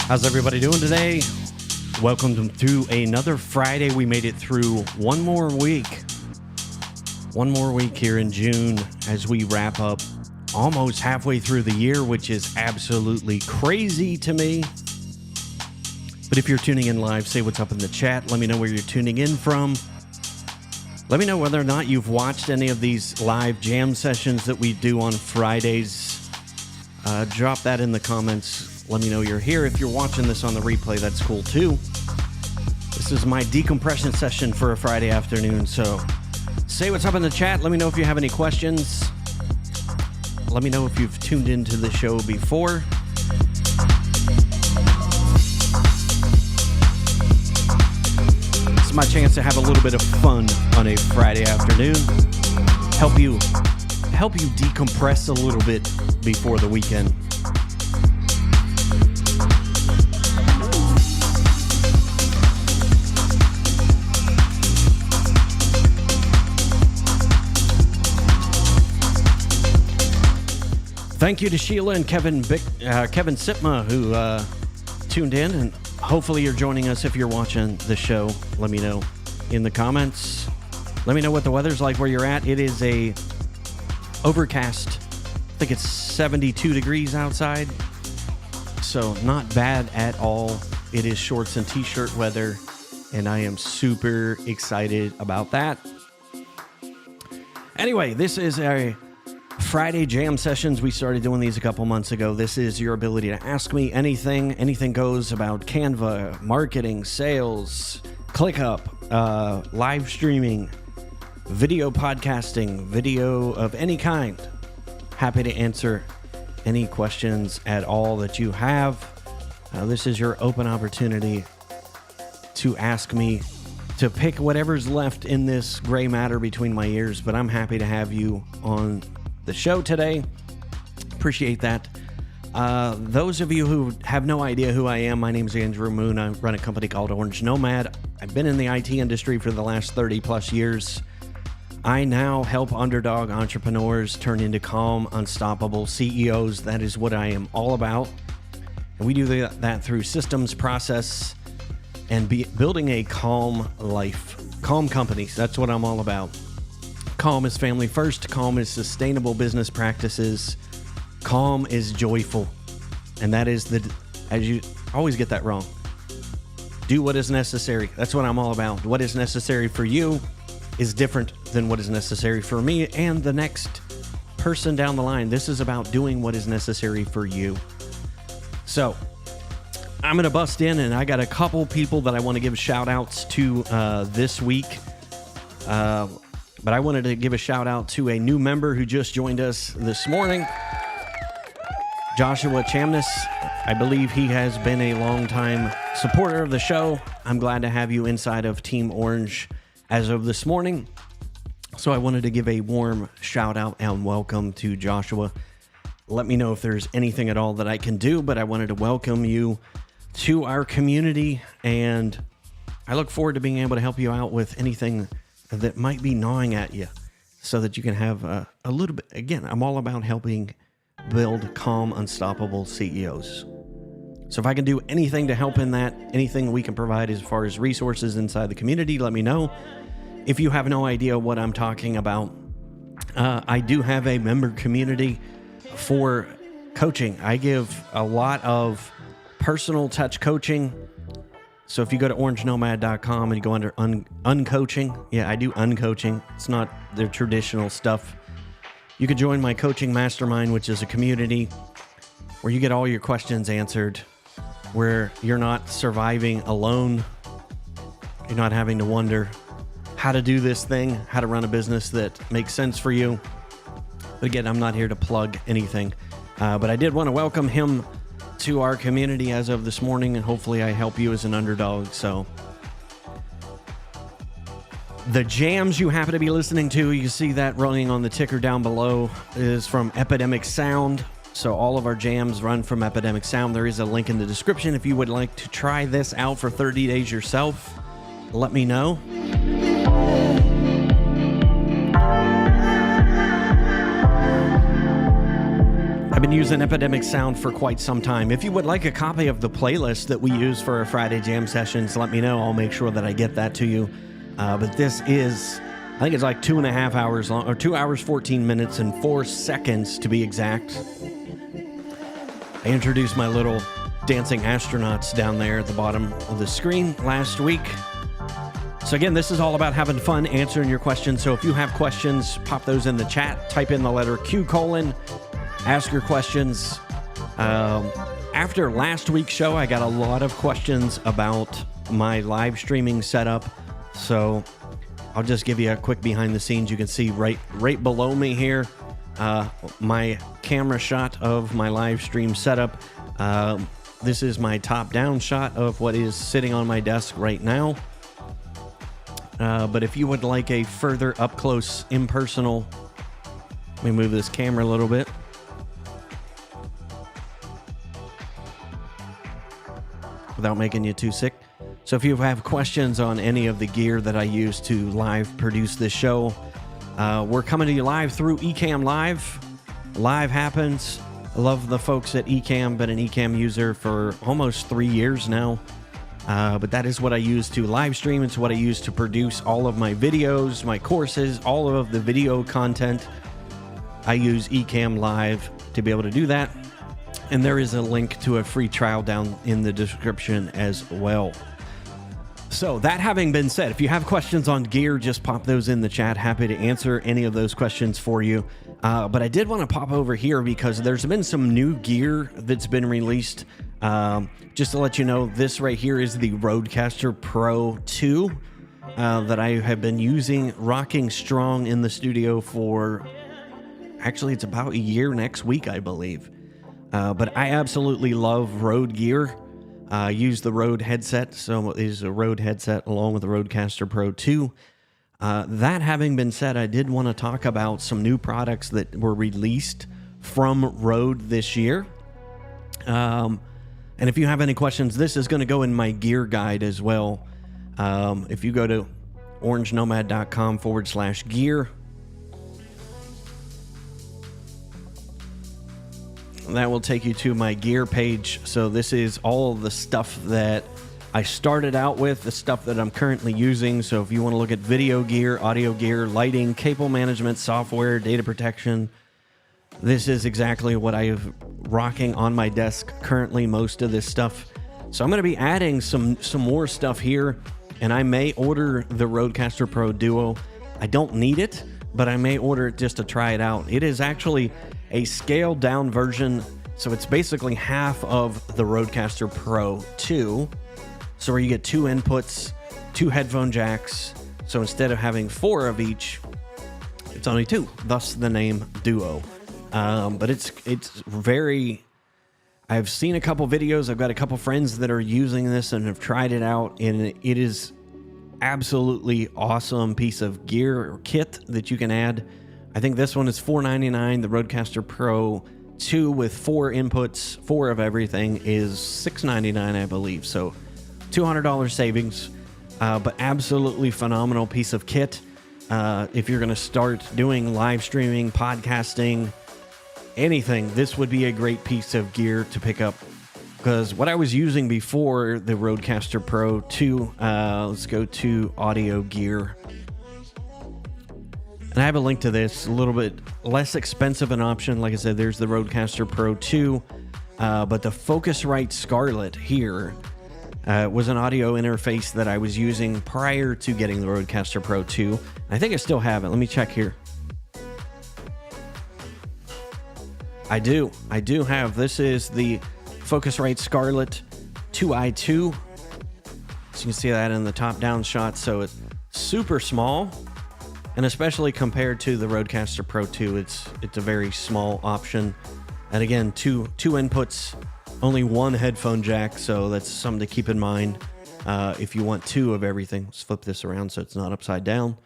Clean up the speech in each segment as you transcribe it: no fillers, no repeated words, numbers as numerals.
How's everybody doing today? Welcome to another Friday. We made it through one more week. One more week here in June as we wrap up almost halfway through the year, which is absolutely crazy to me. But if you're tuning in live, say what's up in the chat. Let me know where you're tuning in from. Let me know whether or not you've watched any of these live jam sessions that we do on Fridays. Drop that in the comments. Let me know you're here. If you're watching this on the replay, that's cool too. This is my decompression session for a Friday afternoon, so say what's up in the chat. Let me know if you have any questions. Let me know if you've tuned into the show before. This is my chance to have a little bit of fun on a Friday afternoon. Help you decompress a little bit before the weekend. Thank you to Sheila and Kevin Sitma who tuned in, and hopefully you're joining us. If you're watching the show, let me know in the comments. Let me know what the weather's like where you're at. It is a overcast. I think it's 72 degrees outside, so not bad at all. It is shorts and t-shirt weather, and I am super excited about that. Anyway, this is a Friday jam sessions. We started doing these a couple months ago. This is your ability to ask me anything. Anything goes about Canva, marketing, sales, ClickUp, live streaming, video podcasting, video of any kind. Happy to answer any questions at all that you have. This is your open opportunity to ask me, to pick whatever's left in this gray matter between my ears, but I'm happy to have you on the show today. Appreciate that. Those of you who have no idea who I am, my name is Andrew Moon. I run a company called Orange Nomad. I've been in the IT industry for the last 30 plus years. I now help underdog entrepreneurs turn into calm, unstoppable CEOs. That is what I am all about. And we do that through systems, process, and building a calm life. Calm companies. That's what I'm all about. Calm is family first. Calm is sustainable business practices. Calm is joyful. And that is as you always get that wrong. Do what is necessary. That's what I'm all about. What is necessary for you is different than what is necessary for me and the next person down the line. This is about doing what is necessary for you. So I'm going to bust in, and I got a couple people that I want to give shout outs to this week. But I wanted to give a shout out to a new member who just joined us this morning, Joshua Chamness. I believe he has been a longtime supporter of the show. I'm glad to have you inside of Team Orange as of this morning. So I wanted to give a warm shout out and welcome to Joshua. Let me know if there's anything at all that I can do, but I wanted to welcome you to our community, and I look forward to being able to help you out with anything that might be gnawing at you so that you can have a little bit. Again, I'm all about helping build calm, unstoppable CEOs. So if I can do anything to help in that, anything we can provide as far as resources inside the community, let me know. If you have no idea what I'm talking about, I do have a member community for coaching. I give a lot of personal touch coaching. So if you go to orangenomad.com and you go under uncoaching, yeah, I do uncoaching. It's not the traditional stuff. You could join my coaching mastermind, which is a community where you get all your questions answered, where you're not surviving alone. You're not having to wonder how to do this thing, how to run a business that makes sense for you. But again, I'm not here to plug anything. But I did want to welcome him to our community as of this morning, and hopefully I help you as an underdog. So the jams you happen to be listening to, you see that running on the ticker down below, is from Epidemic Sound. So all of our jams run from Epidemic Sound. There is a link in the description if you would like to try this out for 30 days yourself. Let me know. I've been been using Epidemic Sound for quite some time. If you would like a copy of the playlist that we use for our Friday Jam sessions, let me know. I'll make sure that I get that to you. But this is, I think it's like 2.5 hours long, or 2 hours, 14 minutes, and 4 seconds to be exact. I introduced my little dancing astronauts down there at the bottom of the screen last week. So again, this is all about having fun, answering your questions. So if you have questions, pop those in the chat. Type in the letter Q:, ask your questions. After last week's show, I got a lot of questions about my live streaming setup. So I'll just give you a quick behind the scenes. You can see right below me here, my camera shot of my live stream setup. This is my top-down shot of what is sitting on my desk right now. But if you would like a further up-close, impersonal... Let me move this camera a little bit. Without making you too sick. So if you have questions on any of the gear that I use to live produce this show, we're coming to you live through Ecamm Live. Live happens. I love the folks at Ecamm. Been an Ecamm user for almost 3 years now. But that is what I use to live stream. It's what I use to produce all of my videos, my courses, all of the video content. I use Ecamm Live to be able to do that. And there is a link to a free trial down in the description as well. So that having been said, if you have questions on gear, just pop those in the chat. Happy to answer any of those questions for you. But I did want to pop over here because there's been some new gear that's been released. Just to let you know, this right here is the Rodecaster Pro 2 that I have been using, rocking strong in the studio for, actually it's about a year next week, I believe. But I absolutely love Rode gear. Use the Rode headset, so it is a Rode headset along with the Rodecaster Pro 2. That having been said, I did want to talk about some new products that were released from Rode this year. And if you have any questions, this is going to go in my gear guide as well. If you go to orangenomad.com/gear, that will take you to my gear page. So this is all the stuff that I started out with, the stuff that I'm currently using. So if you want to look at video gear, audio gear, lighting, cable management, software, data protection, this is exactly what I have rocking on my desk currently, most of this stuff. So I'm going to be adding some more stuff here, and I may order the Rodecaster Pro Duo. I don't need it, but I may order it just to try it out. It is actually a scaled down version, so it's basically half of the Rodecaster Pro 2. So where you get 2 inputs, 2 headphone jacks. So instead of having 4 of each, it's only 2, thus the name Duo. But it's very... I've seen a couple videos. I've got a couple friends that are using this and have tried it out, and it is absolutely awesome piece of gear or kit that you can add. I think this one is $499. The Rodecaster Pro 2 with 4 inputs, 4 of everything, is $699, I believe. So $200 savings, but absolutely phenomenal piece of kit. If you're going to start doing live streaming, podcasting, anything, this would be a great piece of gear to pick up. Because what I was using before the Rodecaster Pro 2, let's go to audio gear. And I have a link to this, a little bit less expensive an option. Like I said, there's the Rodecaster Pro 2, but the Focusrite Scarlett here was an audio interface that I was using prior to getting the Rodecaster Pro 2. I think I still have it. Let me check here. I do have. This is the Focusrite Scarlett 2i2. So you can see that in the top-down shot. So it's super small. And especially compared to the Rodecaster Pro 2, it's a very small option. And again, two inputs, only 1 headphone jack, so that's something to keep in mind if you want 2 of everything. Let's flip this around so it's not upside down.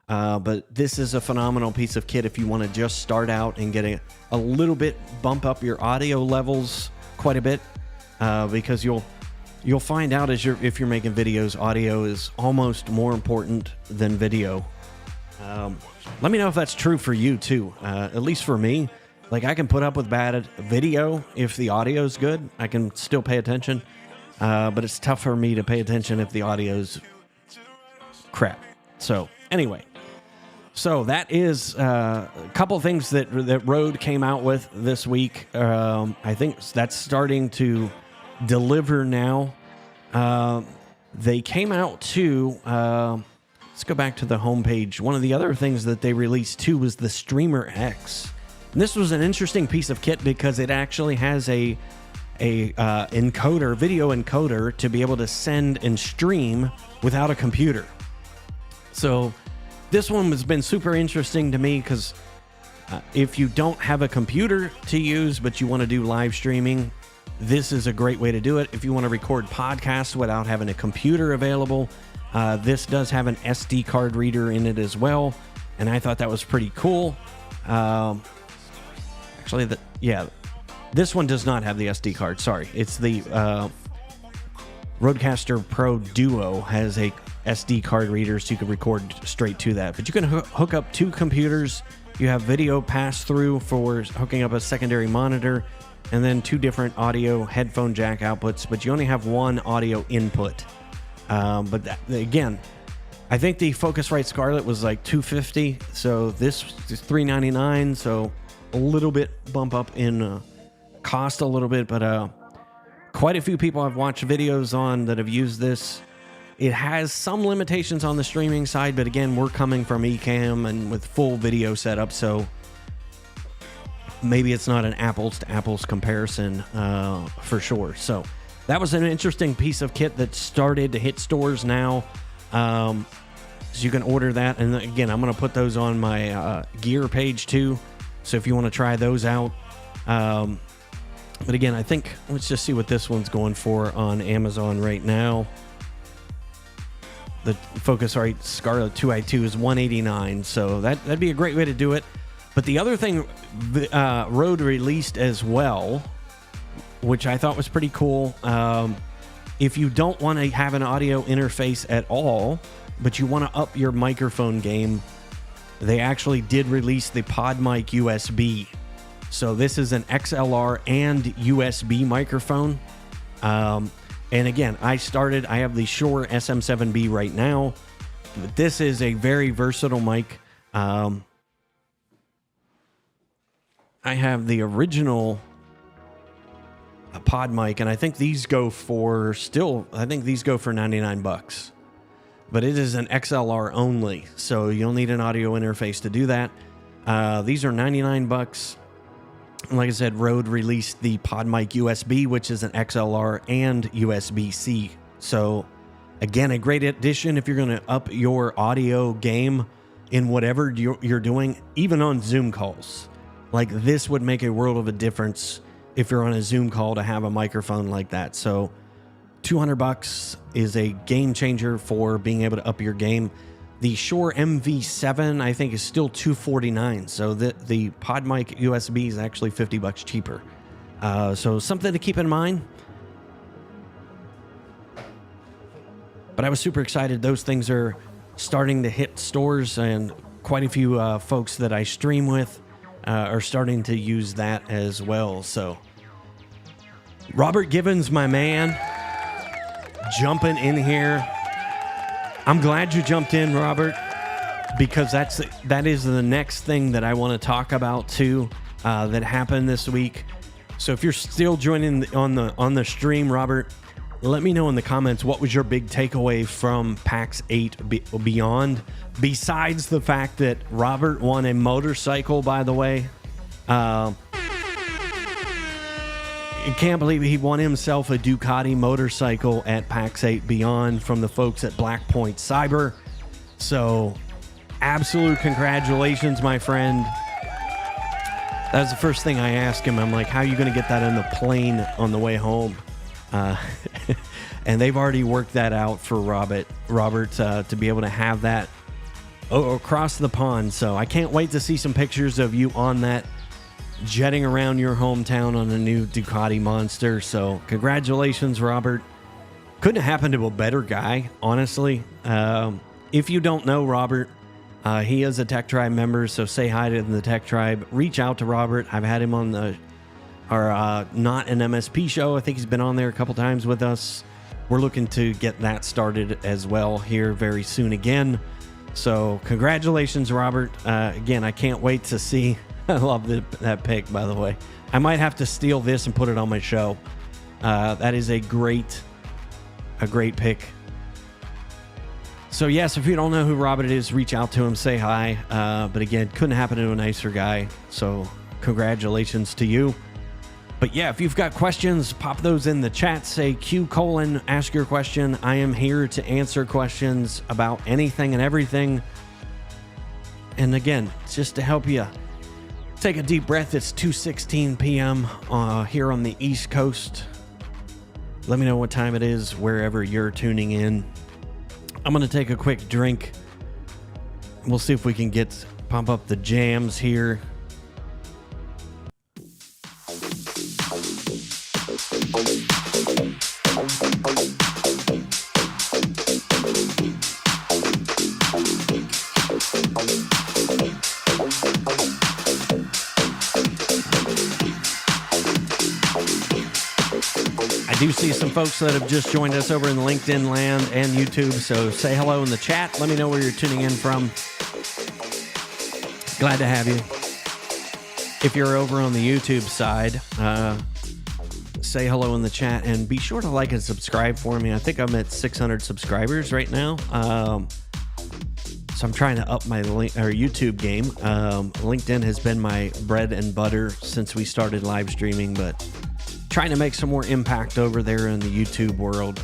But this is a phenomenal piece of kit if you want to just start out and get a little bit, bump up your audio levels quite a bit, because you'll find out if you're making videos, audio is almost more important than video. Let me know if that's true for you too. At least for me, Like, I can put up with bad video if the audio's good. I can still pay attention. But it's tough for me to pay attention if the audio's crap. So, anyway. So, that is a couple things that Rode came out with this week. I think that's starting to deliver now. They came out too. Let's go back to the homepage. One of the other things that they released too was the Streamer X. And this was an interesting piece of kit because it actually has a encoder, video encoder, to be able to send and stream without a computer. So this one has been super interesting to me because if you don't have a computer to use but you want to do live streaming, this is a great way to do it. If you want to record podcasts without having a computer available, this does have an SD card reader in it as well, and I thought that was pretty cool. Actually, this one does not have the SD card. Sorry, it's the Rodecaster Pro Duo has a SD card reader, so you can record straight to that. But you can hook up two computers. You have video pass through for hooking up a secondary monitor, and then two different audio headphone jack outputs. But you only have one audio input. Again, I think the Focusrite Scarlett was like $250, so this is $399. So a little bit bump up in cost a little bit, but quite a few people I've watched videos on that have used this. It has some limitations on the streaming side, but again, we're coming from Ecamm and with full video setup, so maybe it's not an apples to apples comparison for sure. So that was an interesting piece of kit that started to hit stores now. So you can order that. And again, I'm going to put those on my gear page too. So if you want to try those out. But again, I think let's just see what this one's going for on Amazon right now. The Focusrite Scarlett 2i2 is $189. So that'd be a great way to do it. But the other thing Rode released as well, which I thought was pretty cool, if you don't want to have an audio interface at all, but you want to up your microphone game, they actually did release the PodMic USB. So this is an XLR and USB microphone. And again, I have the Shure SM7B right now, but this is a very versatile mic. I have the original PodMic, and I think these go for $99. But it is an XLR only, so you'll need an audio interface to do that. These are $99. And like I said, Rode released the PodMic USB, which is an XLR and USB-C. So again, a great addition if you're going to up your audio game in whatever you're doing, even on Zoom calls. Like, this would make a world of a difference if you're on a Zoom call to have a microphone like that. So $200 is a game changer for being able to up your game. The Shure MV7, I think, is still $249. So the PodMic USB is actually $50 cheaper. So something to keep in mind. But I was super excited. Those things are starting to hit stores, and quite a few folks that I stream with are starting to use that as well. So Robert Gibbons, my man, jumping in here. I'm glad you jumped in, Robert, because that is the next thing that I want to talk about too, that happened this week. So if you're still joining on the stream, Robert, let me know in the comments what was your big takeaway from PAX 8 Beyond, besides the fact that Robert won a motorcycle, by the way. I can't believe he won himself a Ducati motorcycle at PAX 8 Beyond from the folks at Black Point Cyber. So, absolute congratulations, my friend. That was the first thing I asked him. I'm like, how are you going to get that on the plane on the way home? And they've already worked that out for Robert to be able to have that across the pond. So, I can't wait to see some pictures of you on that, jetting around your hometown on a new Ducati Monster. So congratulations, Robert. Couldn't have happened to a better guy, honestly. If you don't know Robert, He is a Tech Tribe member, so say hi to the Tech Tribe. Reach out to Robert. I've had him on our Not an MSP show. I think he's been on there a couple times with us. We're looking to get that started as well here very soon again. So congratulations, Robert. Again, I can't wait to see. I love that pick, by the way. I might have to steal this and put it on my show. That is a great pick. So yes, if you don't know who Robert is, reach out to him, say hi. But again, couldn't happen to a nicer guy. So congratulations to you. But yeah, if you've got questions, pop those in the chat. Say Q:, ask your question. I am here to answer questions about anything and everything. And again, just to help you take a deep breath. It's 2:16 p.m. Here on the East Coast. Let me know what time it is wherever you're tuning in. I'm going to take a quick drink. We'll see if we can pump up the jams here. I do see some folks that have just joined us over in LinkedIn land and YouTube, so say hello in the chat. Let me know where you're tuning in from. Glad to have you. If you're over on the YouTube side, say hello in the chat and be sure to like and subscribe for me. I think I'm at 600 subscribers right now. So I'm trying to up my YouTube game. LinkedIn has been my bread and butter since we started live streaming, but trying to make some more impact over there in the YouTube world.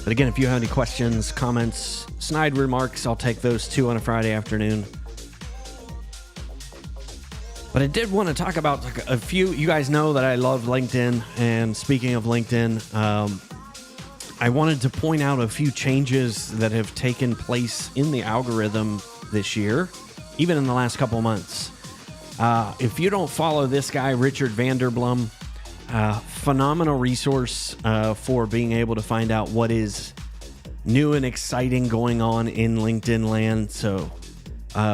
But again, if you have any questions, comments, snide remarks, I'll take those too on a Friday afternoon. But I did want to talk about a few. You guys know that I love LinkedIn. And speaking of LinkedIn, I wanted to point out a few changes that have taken place in the algorithm this year, even in the last couple months. If you don't follow this guy, Richard Vanderblom, phenomenal resource for being able to find out what is new and exciting going on in LinkedIn land. So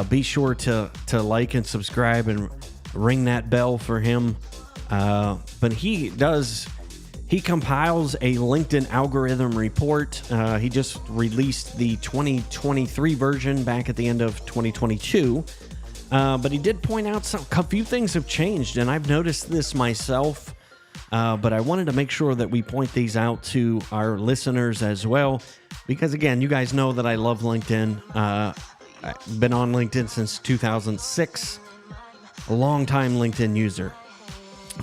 be sure to like and subscribe and ring that bell for him. But he compiles a LinkedIn algorithm report. He just released the 2023 version back at the end of 2022. But he did point out a few things have changed, and I've noticed this myself. But I wanted to make sure that we point these out to our listeners as well, because again, you guys know that I love LinkedIn. I've been on LinkedIn since 2006, a long-time LinkedIn user.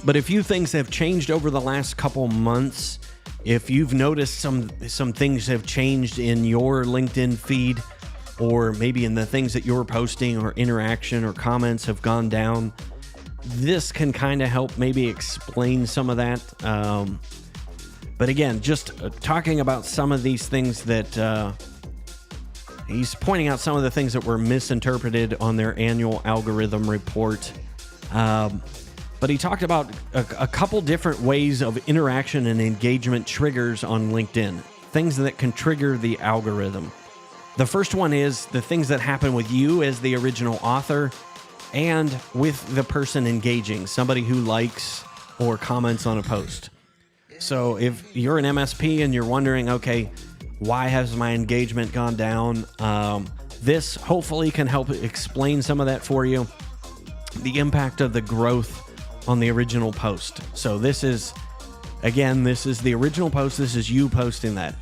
But a few things have changed over the last couple months. If you've noticed some things have changed in your LinkedIn feed, or maybe in the things that you're posting, or interaction or comments have gone down, this can kind of help maybe explain some of that. But again, just talking about some of these things that he's pointing out some of the things that were misinterpreted on their annual algorithm report. But he talked about a couple different ways of interaction and engagement triggers on LinkedIn, things that can trigger the algorithm. The first one is the things that happen with you as the original author and with the person engaging, somebody who likes or comments on a post. So if you're an MSP and you're wondering, okay, why has my engagement gone down? This hopefully can help explain some of that for you. The impact of the growth on the original post. So this is the original post. This is you posting that.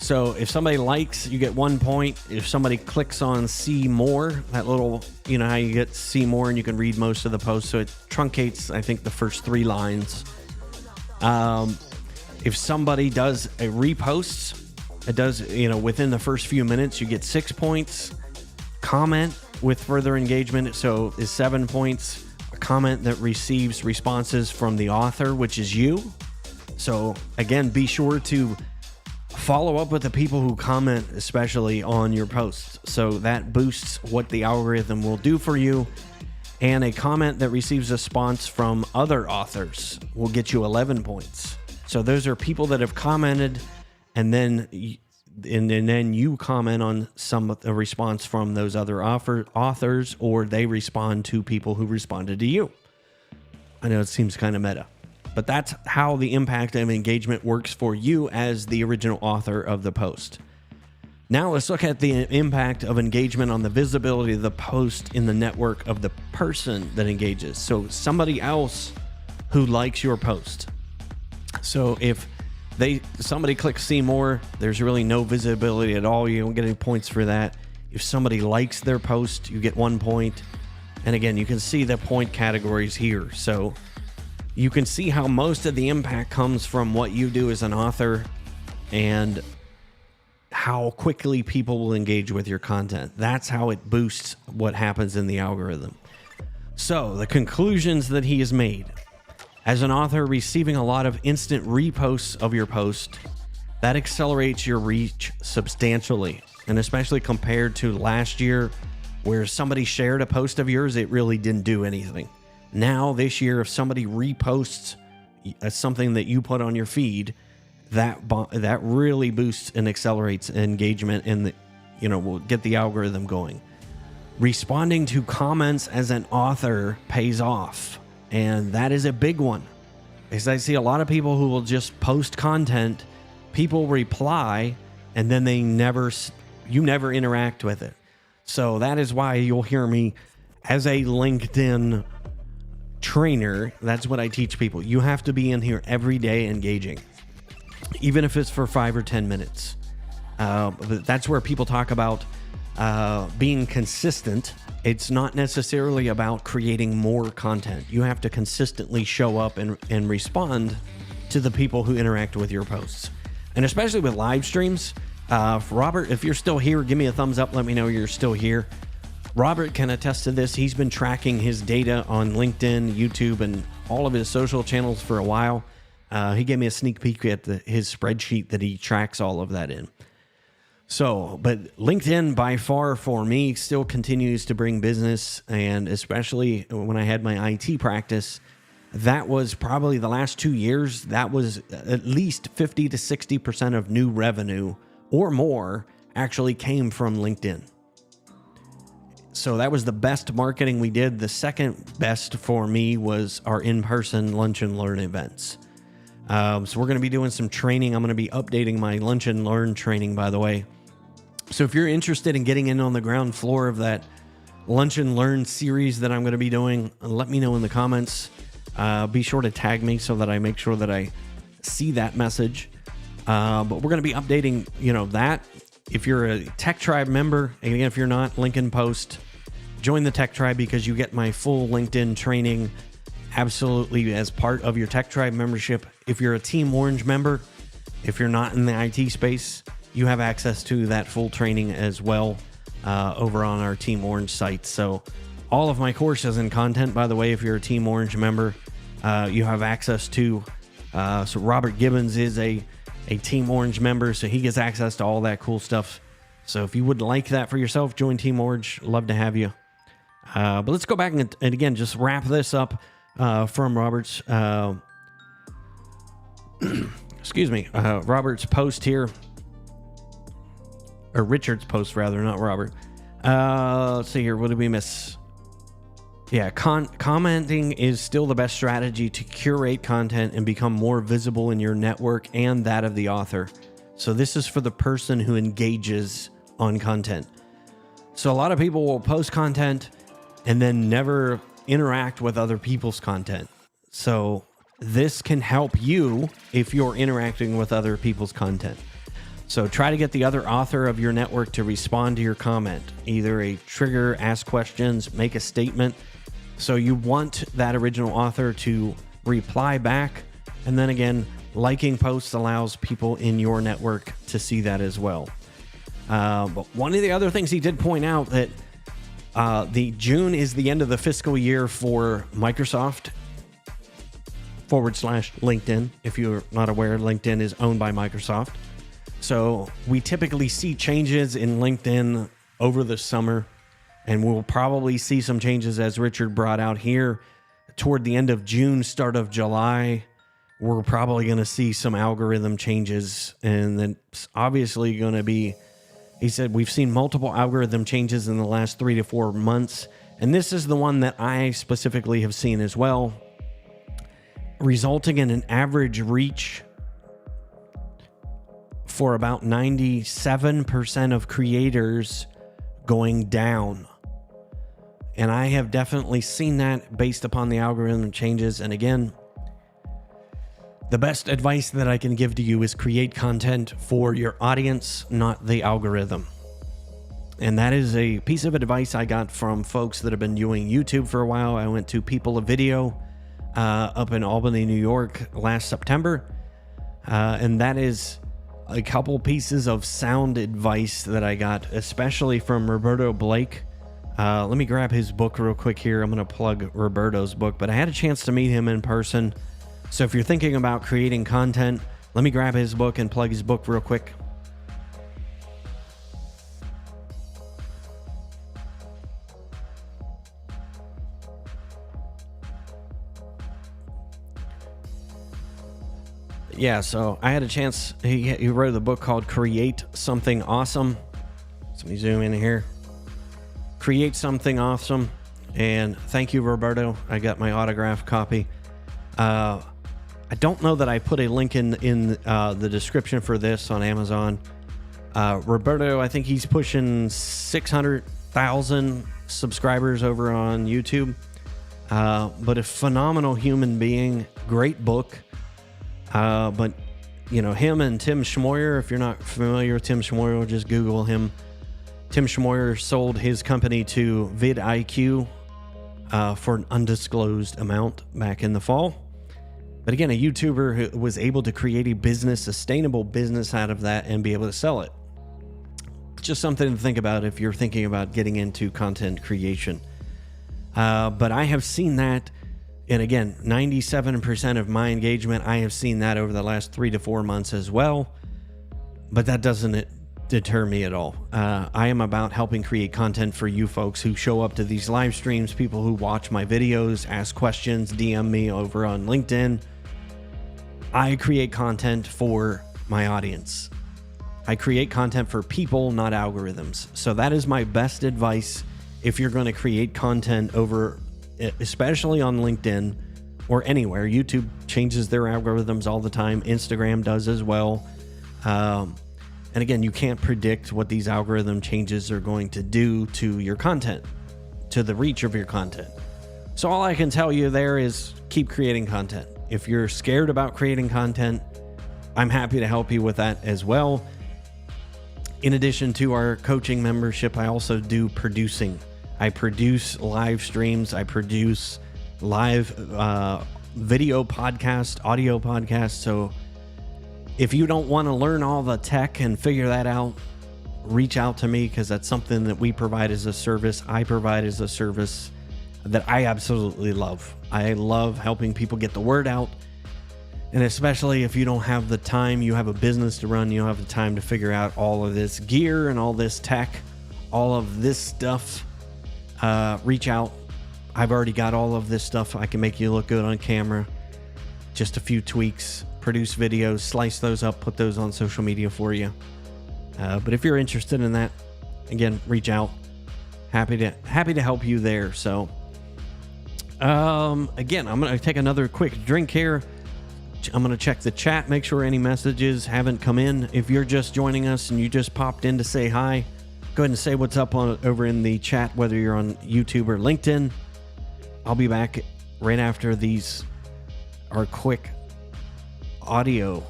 So if somebody likes, you get 1 point. If somebody clicks on see more, that little, you know how you get see more and you can read most of the post. So it truncates, I think, the first 3 lines. If somebody does a repost, it does, within the first few minutes, you get 6 points. Comment with further engagement, so is 7 points. A comment that receives responses from the author, which is you. So again, be sure to follow up with the people who comment, especially on your posts. So that boosts what the algorithm will do for you. And a comment that receives a response from other authors will get you 11 points. So those are people that have commented, and then and then you comment on some of the response from those other authors, or they respond to people who responded to you. I know it seems kind of meta, but that's how the impact of engagement works for you as the original author of the post. Now let's look at the impact of engagement on the visibility of the post in the network of the person that engages. So somebody else who likes your post. So if somebody clicks see more, there's really no visibility at all. You don't get any points for that. If somebody likes their post, you get 1 point. And again, you can see the point categories here. So you can see how most of the impact comes from what you do as an author and how quickly people will engage with your content. That's how it boosts what happens in the algorithm. So the conclusions that he has made. As an author, receiving a lot of instant reposts of your post, that accelerates your reach substantially. And especially compared to last year, where somebody shared a post of yours, it really didn't do anything. Now, this year, if somebody reposts something that you put on your feed, that really boosts and accelerates engagement and will get the algorithm going. Responding to comments as an author pays off. And that is a big one, because I see a lot of people who will just post content, people reply, and then you never interact with it. So that is why you'll hear me as a LinkedIn trainer. That's what I teach people. You have to be in here every day engaging, even if it's for 5 or 10 minutes. But that's where people talk about being consistent. It's not necessarily about creating more content. You have to consistently show up and respond to the people who interact with your posts. And especially with live streams, Robert, if you're still here, give me a thumbs up. Let me know you're still here. Robert can attest to this. He's been tracking his data on LinkedIn, YouTube, and all of his social channels for a while. He gave me a sneak peek at his spreadsheet that he tracks all of that in. So, but LinkedIn by far for me still continues to bring business, and especially when I had my IT practice, that was probably the last 2 years, that was at least 50 to 60% of new revenue or more actually came from LinkedIn. So that was the best marketing we did. The second best for me was our in-person lunch and learn events. So we're going to be doing some training. I'm going to be updating my lunch and learn training, by the way. So if you're interested in getting in on the ground floor of that lunch and learn series that I'm going to be doing, let me know in the comments. Be sure to tag me so that I make sure that I see that message. But we're going to be updating, that. If you're a Tech Tribe member, and again, if you're not, link in post. Join the Tech Tribe because you get my full LinkedIn training absolutely as part of your Tech Tribe membership. If you're a Team Orange member, if you're not in the IT space, you have access to that full training as well over on our Team Orange site. So all of my courses and content, by the way, if you're a Team Orange member, you have access to. So Robert Gibbons is a Team Orange member, so he gets access to all that cool stuff. So if you would like that for yourself, join Team Orange. Love to have you. But let's go back and again, just wrap this up from Robert's, Robert's post here. Or Richard's post, rather, not Robert. Let's see here. What did we miss? Yeah, commenting is still the best strategy to curate content and become more visible in your network and that of the author. So this is for the person who engages on content. So a lot of people will post content and then never interact with other people's content. So this can help you if you're interacting with other people's content. So try to get the other author of your network to respond to your comment, either a trigger, ask questions, make a statement. So you want that original author to reply back. And then again, liking posts allows people in your network to see that as well. But one of the other things he did point out that the June is the end of the fiscal year for Microsoft /LinkedIn. If you're not aware, LinkedIn is owned by Microsoft. So we typically see changes in LinkedIn over the summer, and we'll probably see some changes as Richard brought out here toward the end of June, start of July, we're probably going to see some algorithm changes, and then it's obviously going to be, he said, we've seen multiple algorithm changes in the last 3 to 4 months, and this is the one that I specifically have seen as well, resulting in an average reach for about 97% of creators going down. And I have definitely seen that based upon the algorithm changes. And again, the best advice that I can give to you is create content for your audience, not the algorithm. And that is a piece of advice I got from folks that have been doing YouTube for a while. I went to People of Video up in Albany, New York last September. And that is a couple pieces of sound advice that I got, especially from Roberto Blake. Let me grab his book real quick here. I'm going to plug Roberto's book, but I had a chance to meet him in person. So if you're thinking about creating content, let me grab his book and plug his book real quick. Yeah, so I had a chance. He wrote a book called Create Something Awesome. So let me zoom in here. Create Something Awesome. And thank you, Roberto. I got my autographed copy. I don't know that I put a link in the description for this on Amazon. Roberto, I think he's pushing 600,000 subscribers over on YouTube. But a phenomenal human being, great book. But, you know, him and Tim Schmoyer, if you're not familiar with Tim Schmoyer, just Google him. Tim Schmoyer sold his company to vidIQ for an undisclosed amount back in the fall. But again, a YouTuber who was able to create a business, sustainable business out of that and be able to sell it. Just something to think about if you're thinking about getting into content creation. But I have seen that. And again, 97% of my engagement, I have seen that over the last 3 to 4 months as well. But that doesn't deter me at all. I am about helping create content for you folks who show up to these live streams, people who watch my videos, ask questions, DM me over on LinkedIn. I create content for my audience. I create content for people, not algorithms. So that is my best advice if you're going to create content over, especially on LinkedIn or anywhere. YouTube changes their algorithms all the time. Instagram does as well. And again, you can't predict what these algorithm changes are going to do to your content, to the reach of your content. So all I can tell you there is keep creating content. If you're scared about creating content, I'm happy to help you with that as well. In addition to our coaching membership, I also do producing. I produce live streams. I produce live video podcast, audio podcasts. So if you don't want to learn all the tech and figure that out, reach out to me, because that's something that we provide as a service. I provide as a service that I absolutely love. I love helping people get the word out. And especially if you don't have the time, you have a business to run, you don't have the time to figure out all of this gear and all this tech, all of this stuff. Reach out. I've already got all of this stuff. I can make you look good on camera. Just a few tweaks, produce videos, slice those up, put those on social media for you. But if you're interested in that, again, reach out. Happy to help you there. So, again, I'm going to take another quick drink here. I'm going to check the chat, make sure any messages haven't come in. If you're just joining us and you just popped in to say hi, go ahead and say what's up over in the chat, whether you're on YouTube or LinkedIn. I'll be back right after these are quick audio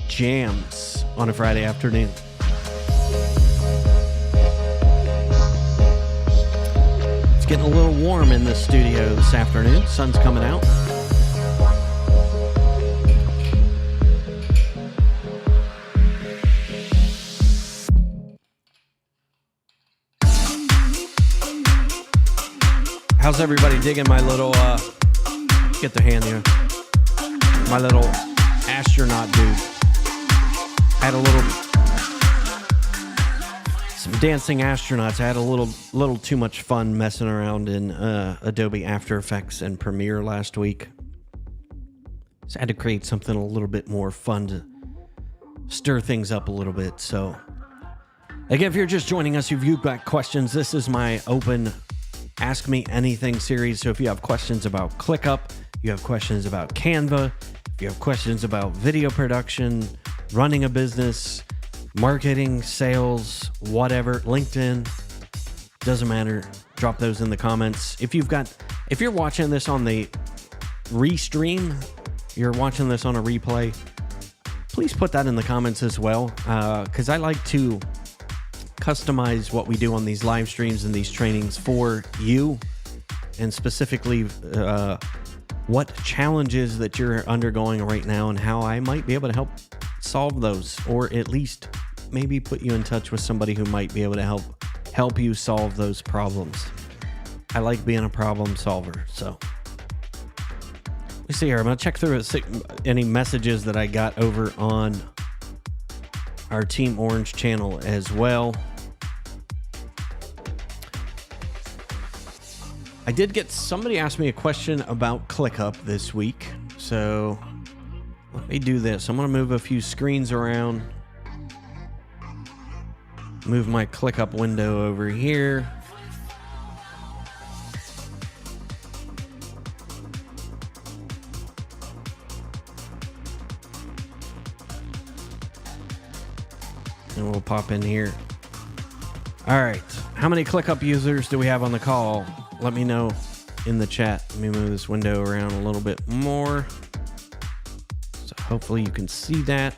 jams on a Friday afternoon. It's getting a little warm in the studio this afternoon. Sun's coming out. How's everybody digging my little, get their hand here, my little astronaut dude? I had some dancing astronauts. I had a little too much fun messing around in Adobe After Effects and Premiere last week. So I had to create something a little bit more fun to stir things up a little bit. So again, if you're just joining us, if you've got questions, this is my open Ask Me Anything series. So if you have questions about ClickUp, you have questions about Canva, if you have questions about video production, running a business, marketing, sales, whatever, LinkedIn, doesn't matter. Drop those in the comments. If you're watching this on the restream, you're watching this on a replay, please put that in the comments as well, because I like to customize what we do on these live streams and these trainings for you, and specifically what challenges that you're undergoing right now and how I might be able to help solve those, or at least maybe put you in touch with somebody who might be able to help you solve those problems. I like being a problem solver. So let me see here. I'm going to check through any messages that I got over on our Team Orange channel as well. I did get somebody asked me a question about ClickUp this week. So let me do this. I'm going to move a few screens around. Move my ClickUp window over here. And we'll pop in here. All right. How many ClickUp users do we have on the call? Let me know in the chat. Let me move this window around a little bit more. So hopefully you can see that.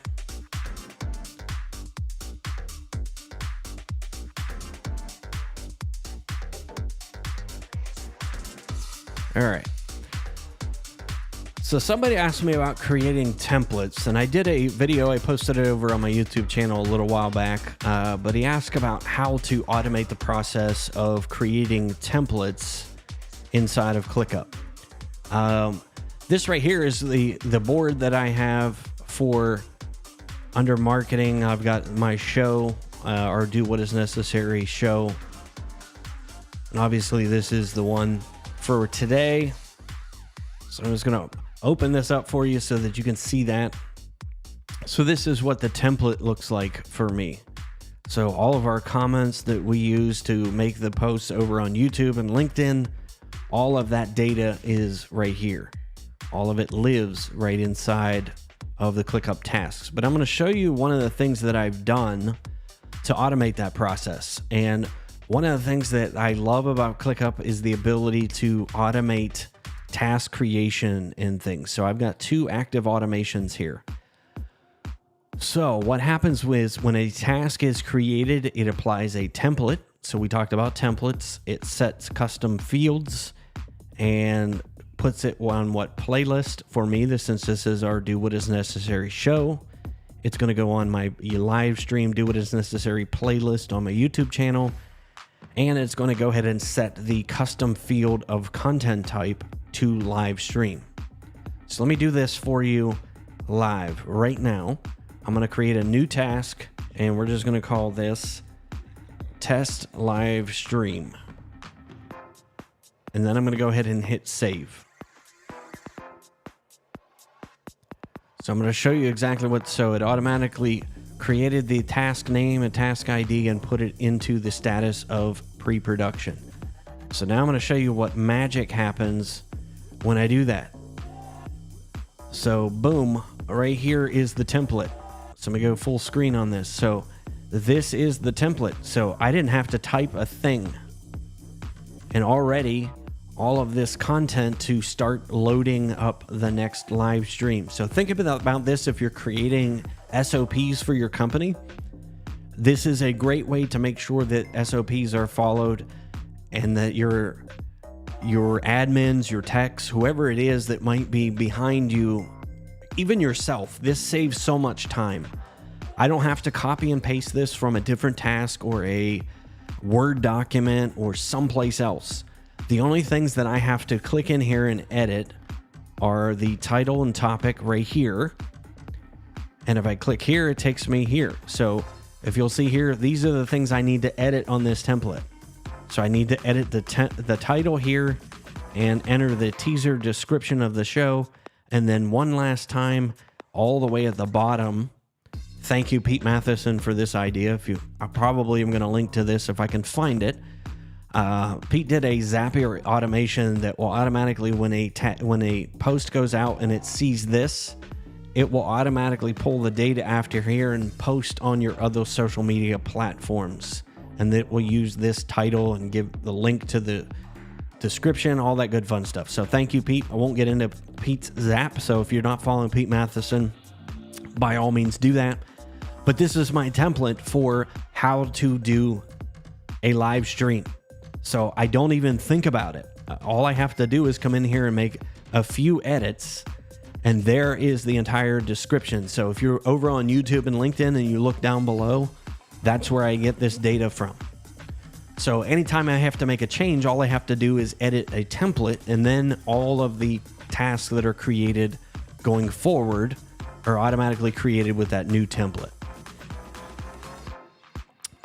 All right. So somebody asked me about creating templates, and I did a video. I posted it over on my YouTube channel a little while back, but he asked about how to automate the process of creating templates inside of ClickUp. This right here is the board that I have for under marketing. I've got my show, or Do What Is Necessary show. And obviously this is the one for today. So I'm just going to open this up for you so that you can see that. So this is what the template looks like for me. So all of our comments that we use to make the posts over on YouTube and LinkedIn, all of that data is right here. All of it lives right inside of the ClickUp tasks. But I'm going to show you one of the things that I've done to automate that process. And one of the things that I love about ClickUp is the ability to automate task creation and things. So I've got 2 active automations here. So what happens is when a task is created, it applies a template. So we talked about templates. It sets custom fields and puts it on what playlist. For me, since this is our Do What Is Necessary show, it's going to go on my live stream Do What Is Necessary playlist on my YouTube channel. And it's going to go ahead and set the custom field of content type to live stream. So let me do this for you live right now. I'm going to create a new task, and we're just going to call this Test Live Stream. And then I'm going to go ahead and hit save. So I'm going to show you exactly so it automatically created the task name and task ID and put it into the status of pre-production. So now I'm going to show you what magic happens when I do that. So boom, right here is the template. So I'm going to go full screen on this. So this is the template. So I didn't have to type a thing. And already all of this content to start loading up the next live stream. So think about this if you're creating SOPs for your company. This is a great way to make sure that SOPs are followed and that your admins, your techs, whoever it is that might be behind you, even yourself, this saves so much time. I don't have to copy and paste this from a different task or a Word document or someplace else. The only things that I have to click in here and edit are the title and topic right here. And if I click here, it takes me here. So if you'll see here, these are the things I need to edit on this template. So I need to edit the title here and enter the teaser description of the show. And then one last time, all the way at the bottom, thank you, Pete Matheson, for this idea. I probably am going to link to this if I can find it. Pete did a Zapier automation that will automatically, when a post goes out and it sees this, it will automatically pull the data after here and post on your other social media platforms. And it will use this title and give the link to the description, all that good fun stuff. So thank you, Pete. I won't get into Pete's Zap. So if you're not following Pete Matheson, by all means do that. But this is my template for how to do a live stream. So I don't even think about it. All I have to do is come in here and make a few edits, and there is the entire description. So if you're over on YouTube and LinkedIn and you look down below, that's where I get this data from. So anytime I have to make a change, all I have to do is edit a template, and then all of the tasks that are created going forward are automatically created with that new template.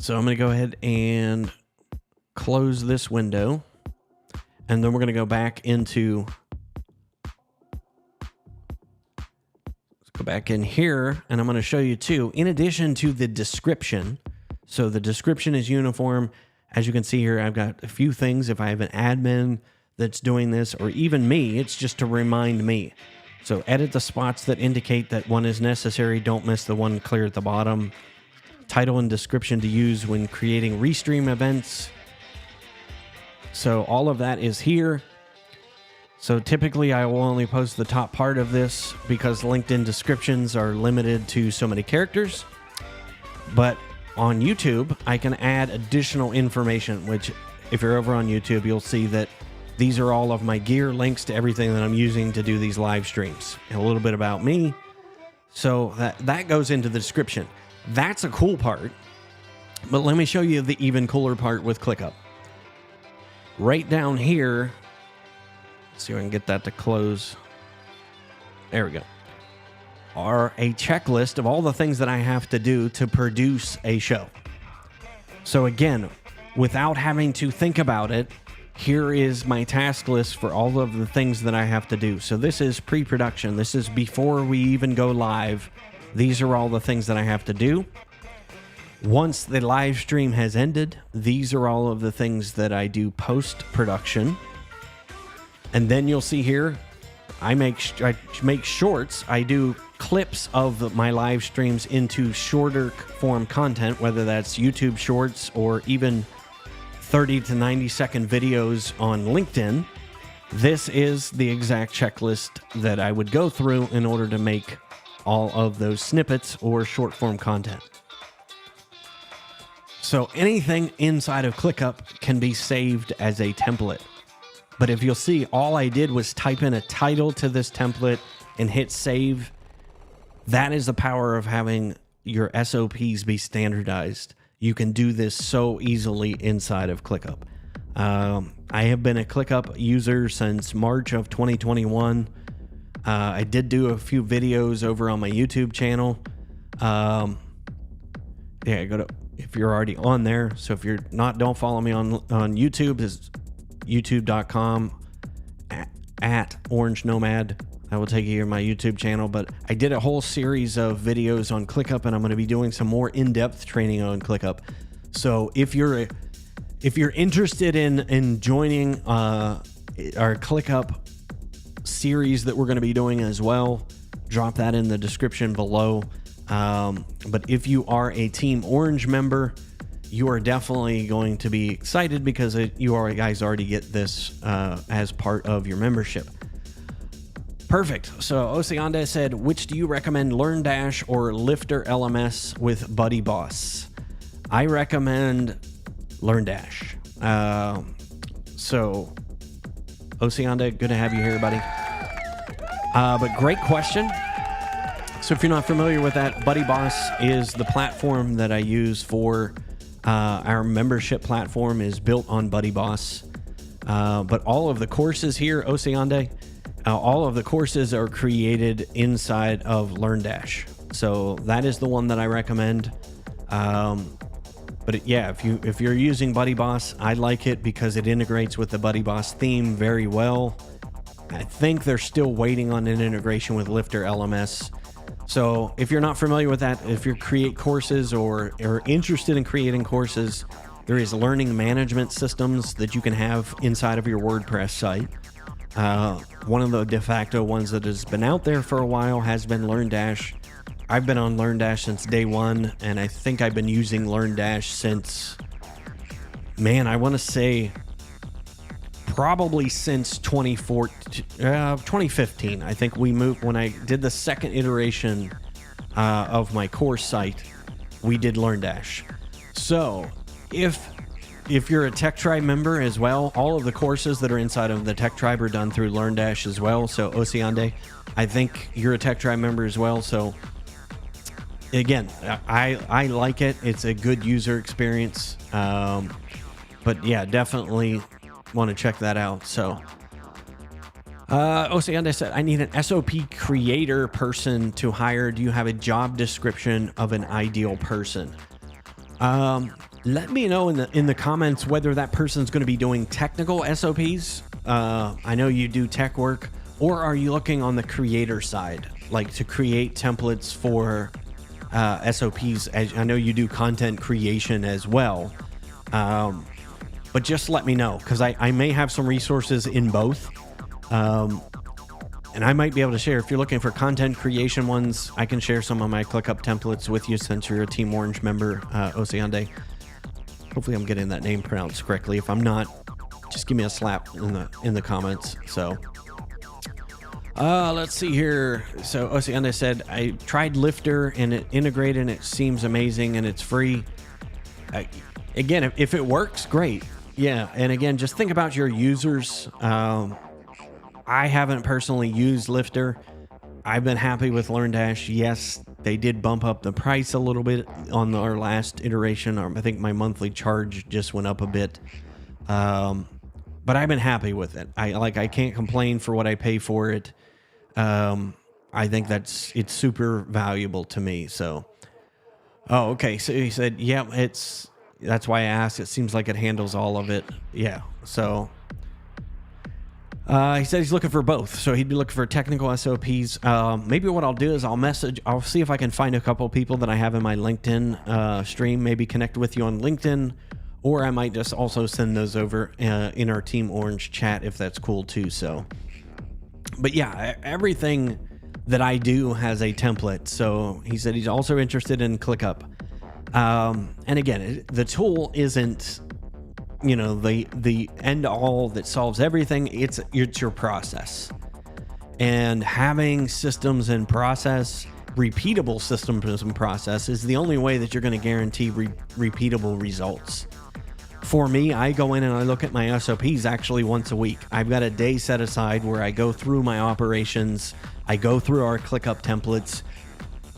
So I'm going to go ahead and close this window, and then we're going to go back into, let's go back in here, and I'm going to show you too, in addition to the description. So the description is uniform. As you can see here, I've got a few things. If I have an admin that's doing this, or even me, it's just to remind me. So edit the spots that indicate that one is necessary. Don't miss the one clear at the bottom. Title and description to use when creating restream events. So all of that is here. So typically I will only post the top part of this because LinkedIn descriptions are limited to so many characters. But on YouTube, I can add additional information, which if you're over on YouTube, you'll see that these are all of my gear, links to everything that I'm using to do these live streams, and a little bit about me. So that goes into the description. That's a cool part. But let me show you the even cooler part with ClickUp. Right down here, let's see if I can get that to close. There we go. Are a checklist of all the things that I have to do to produce a show. So again, without having to think about it, here is my task list for all of the things that I have to do. So this is pre-production. This is before we even go live. These are all the things that I have to do. Once the live stream has ended, these are all of the things that I do post-production. And then you'll see here, I make shorts. I do clips of my live streams into shorter form content, whether that's YouTube shorts or even 30 to 90 second videos on LinkedIn. This is the exact checklist that I would go through in order to make all of those snippets or short form content. So anything inside of ClickUp can be saved as a template. But if you'll see, all I did was type in a title to this template and hit save. That is the power of having your SOPs be standardized. You can do this so easily inside of ClickUp. I have been a ClickUp user since March of 2021. I did do a few videos over on my YouTube channel. If you're already on there. So if you're not, don't follow me on YouTube. It's youtube.com at Orange Nomad. I will take you to my YouTube channel. But I did a whole series of videos on ClickUp, and I'm going to be doing some more in-depth training on ClickUp. So if you're interested in joining our ClickUp series that we're going to be doing as well, drop that in the description below. But if you are a Team Orange member, you are definitely going to be excited because you guys already get this as part of your membership. Perfect. So Oceanda said, which do you recommend, LearnDash or Lifter LMS with Buddy Boss? I recommend LearnDash. So Oceanda, good to have you here, buddy. But great question. So if you're not familiar with that, Buddy Boss is the platform that I use for our membership platform is built on Buddy Boss. But all of the courses here, Oceande, all of the courses are created inside of LearnDash. So that is the one that I recommend. But yeah, if you're using Buddy Boss, I like it because it integrates with the Buddy Boss theme very well. I think they're still waiting on an integration with Lifter LMS. So if you're not familiar with that, if you create courses or are interested in creating courses, there is learning management systems that you can have inside of your WordPress site. One of the de facto ones that has been out there for a while has been LearnDash. I've been on LearnDash since day one, and I think I've been using LearnDash since, I want to say probably since 2015. I think we moved when I did the second iteration of my course site. We did LearnDash. So if you're a Tech Tribe member as well, all of the courses that are inside of the Tech Tribe are done through LearnDash as well. So Oceande, I think you're a Tech Tribe member as well. So again, I like it. It's a good user experience. But yeah, definitely want to check that out. So Oceande said, I need an SOP creator person to hire. Do you have a job description of an ideal person? Let me know in the comments whether that person's going to be doing technical SOPs. I know you do tech work, or are you looking on the creator side, like to create templates for SOPs? As I know you do content creation as well. But just let me know, because I may have some resources in both. And I might be able to share. If you're looking for content creation ones, I can share some of my ClickUp templates with you since you're a Team Orange member, Oceande. Hopefully I'm getting that name pronounced correctly. If I'm not, just give me a slap in the comments. So let's see here. So Oceande said, I tried Lifter and it integrated and it seems amazing and it's free. Again, if it works, great. Yeah, and again, just think about your users. I haven't personally used Lifter. I've been happy with LearnDash. Yes, they did bump up the price a little bit on our last iteration. I think my monthly charge just went up a bit. But I've been happy with it. I can't complain for what I pay for it. I think it's super valuable to me. So, okay. So he said, yeah, that's why I asked. It seems like it handles all of it. Yeah. So he said he's looking for both. So he'd be looking for technical SOPs. Maybe what I'll do is I'll see if I can find a couple people that I have in my LinkedIn stream, maybe connect with you on LinkedIn, or I might just also send those over in our Team Orange chat if that's cool too. So, but yeah, everything that I do has a template. So he said he's also interested in ClickUp. And again, the tool isn't, the end all that solves everything. It's your process, and having systems and process, repeatable systems and process is the only way that you're going to guarantee repeatable results. For me, I go in and I look at my SOPs actually once a week. I've got a day set aside where I go through my operations. I go through our ClickUp templates.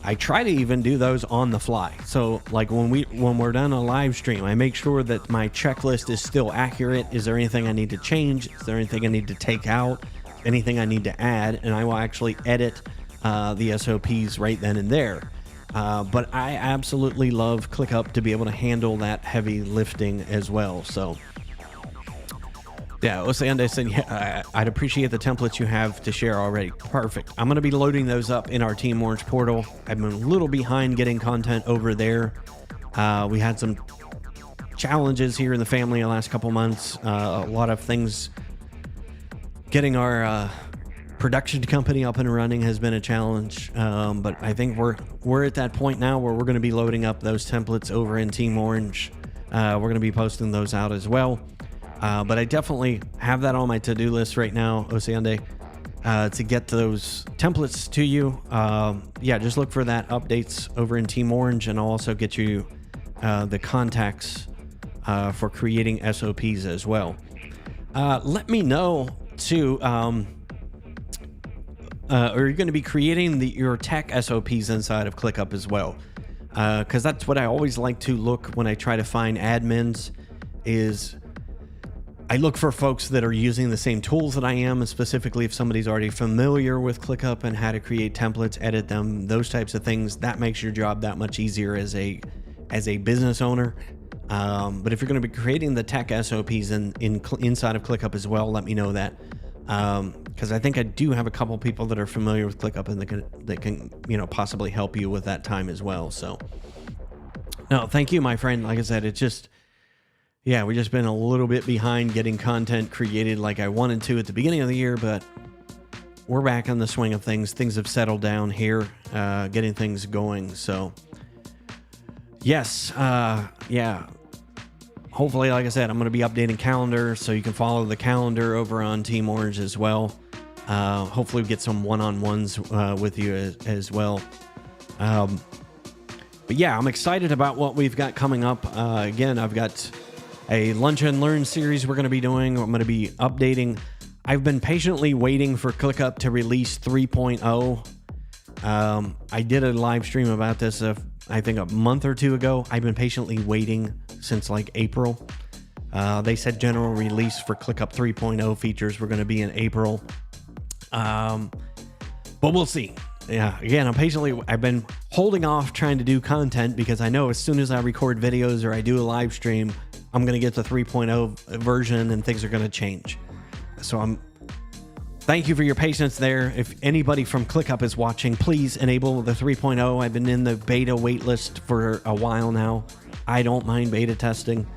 I try to even do those on the fly. So like when we're done a live stream, I make sure that my checklist is still accurate. Is there anything I need to change? Is there anything I need to take out? Anything I need to add? And I will actually edit the SOPs right then and there. But I absolutely love ClickUp to be able to handle that heavy lifting as well. So yeah, Oceande said, yeah, I'd appreciate the templates you have to share already. Perfect. I'm going to be loading those up in our Team Orange portal. I've been a little behind getting content over there. We had some challenges here in the family the last couple months. A lot of things. Getting our production company up and running has been a challenge. But I think we're at that point now where we're going to be loading up those templates over in Team Orange. We're going to be posting those out as well. But I definitely have that on my to-do list right now, Oceande, to get those templates to you. Yeah, just look for that updates over in Team Orange, and I'll also get you the contacts for creating SOPs as well. Let me know, too, are you going to be creating your tech SOPs inside of ClickUp as well? Because that's what I always like to look when I try to find admins is I look for folks that are using the same tools that I am, and specifically if somebody's already familiar with ClickUp and how to create templates, edit them, those types of things. That makes your job that much easier as a business owner. But if you're going to be creating the tech SOPs inside of ClickUp as well, let me know that. because I think I do have a couple people that are familiar with ClickUp and that can possibly help you with that time as well. So, no, thank you, my friend. Like I said, it's just, yeah, we've just been a little bit behind getting content created like I wanted to at the beginning of the year, but we're back on the swing of things. Things have settled down here, getting things going. So, yes, yeah. Hopefully, like I said, I'm going to be updating calendar, so you can follow the calendar over on Team Orange as well. Hopefully, we get some one-on-ones with you as well. But yeah, I'm excited about what we've got coming up. Again, I've got a Lunch and Learn series we're going to be doing. I'm going to be updating. I've been patiently waiting for ClickUp to release 3.0. I did a live stream about this, I think a month or two ago. I've been patiently waiting since like April. They said general release for ClickUp 3.0 features were going to be in April. But we'll see. Yeah, again, I've been holding off trying to do content because I know as soon as I record videos or I do a live stream, I'm going to get the 3.0 version and things are going to change. So thank you for your patience there. If anybody from ClickUp is watching, please enable the 3.0. I've been in the beta waitlist for a while now. I don't mind beta testing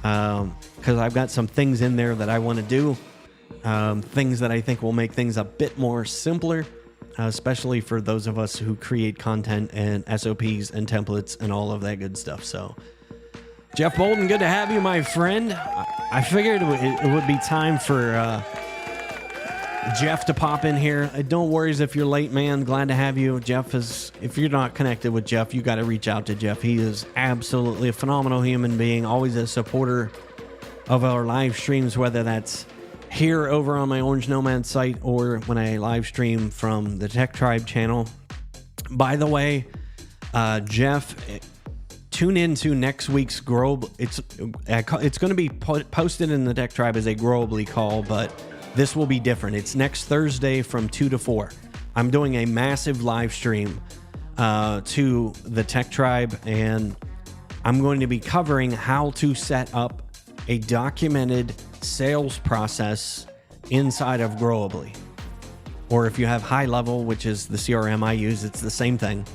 because I've got some things in there that I want to do. Things that I think will make things a bit more simpler, especially for those of us who create content and SOPs and templates and all of that good stuff. So, Jeff Bolden, good to have you, my friend. I figured it would be time for Jeff to pop in here. Don't worry if you're late, man. Glad to have you. If you're not connected with Jeff, you got to reach out to Jeff. He is absolutely a phenomenal human being, always a supporter of our live streams, whether that's here over on my Orange Nomad site or when I live stream from the Tech Tribe channel. By the way, Jeff, tune into next week's Grow. It's going to be posted in the Tech Tribe as a Growably call, but this will be different. It's next Thursday from 2 to 4. I'm doing a massive live stream to the Tech Tribe, and I'm going to be covering how to set up a documented sales process inside of Growably. Or if you have High Level, which is the CRM I use, it's the same thing.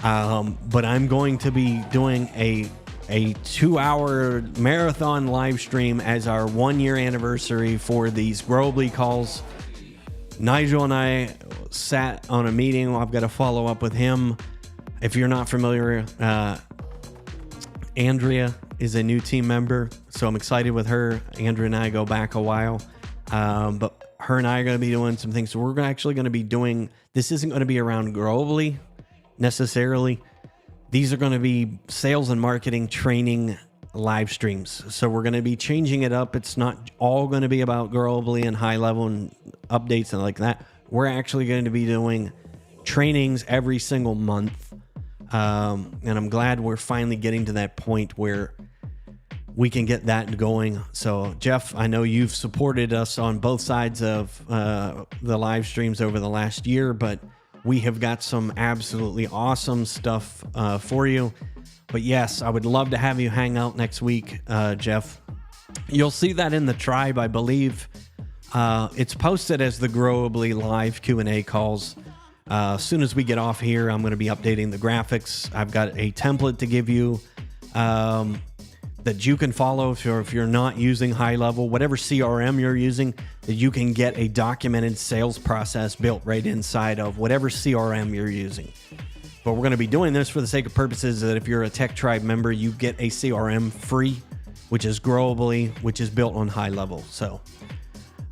But I'm going to be doing a 2-hour marathon live stream as our 1-year anniversary for these Growably calls. Nigel and I sat on a meeting. I've got to follow up with him. If you're not familiar, Andrea is a new team member, so I'm excited with her. Andrea and I go back a while, but her and I are going to be doing some things. So we're actually going to be doing, this isn't going to be around Growably necessarily. These are going to be sales and marketing training live streams. So we're going to be changing it up. It's not all going to be about Growably and High Level and updates and like that. We're actually going to be doing trainings every single month. And I'm glad we're finally getting to that point where we can get that going. So, Jeff, I know you've supported us on both sides of the live streams over the last year, but we have got some absolutely awesome stuff for you. But yes, I would love to have you hang out next week, Jeff. You'll see that in the tribe, I believe. It's posted as the Growably live Q&A calls. As soon as we get off here, I'm going to be updating the graphics. I've got a template to give you that you can follow if you're not using High Level, whatever CRM you're using, that you can get a documented sales process built right inside of whatever CRM you're using. But we're going to be doing this for the sake of purposes that if you're a Tech Tribe member, you get a CRM free, which is Growably, which is built on High Level. So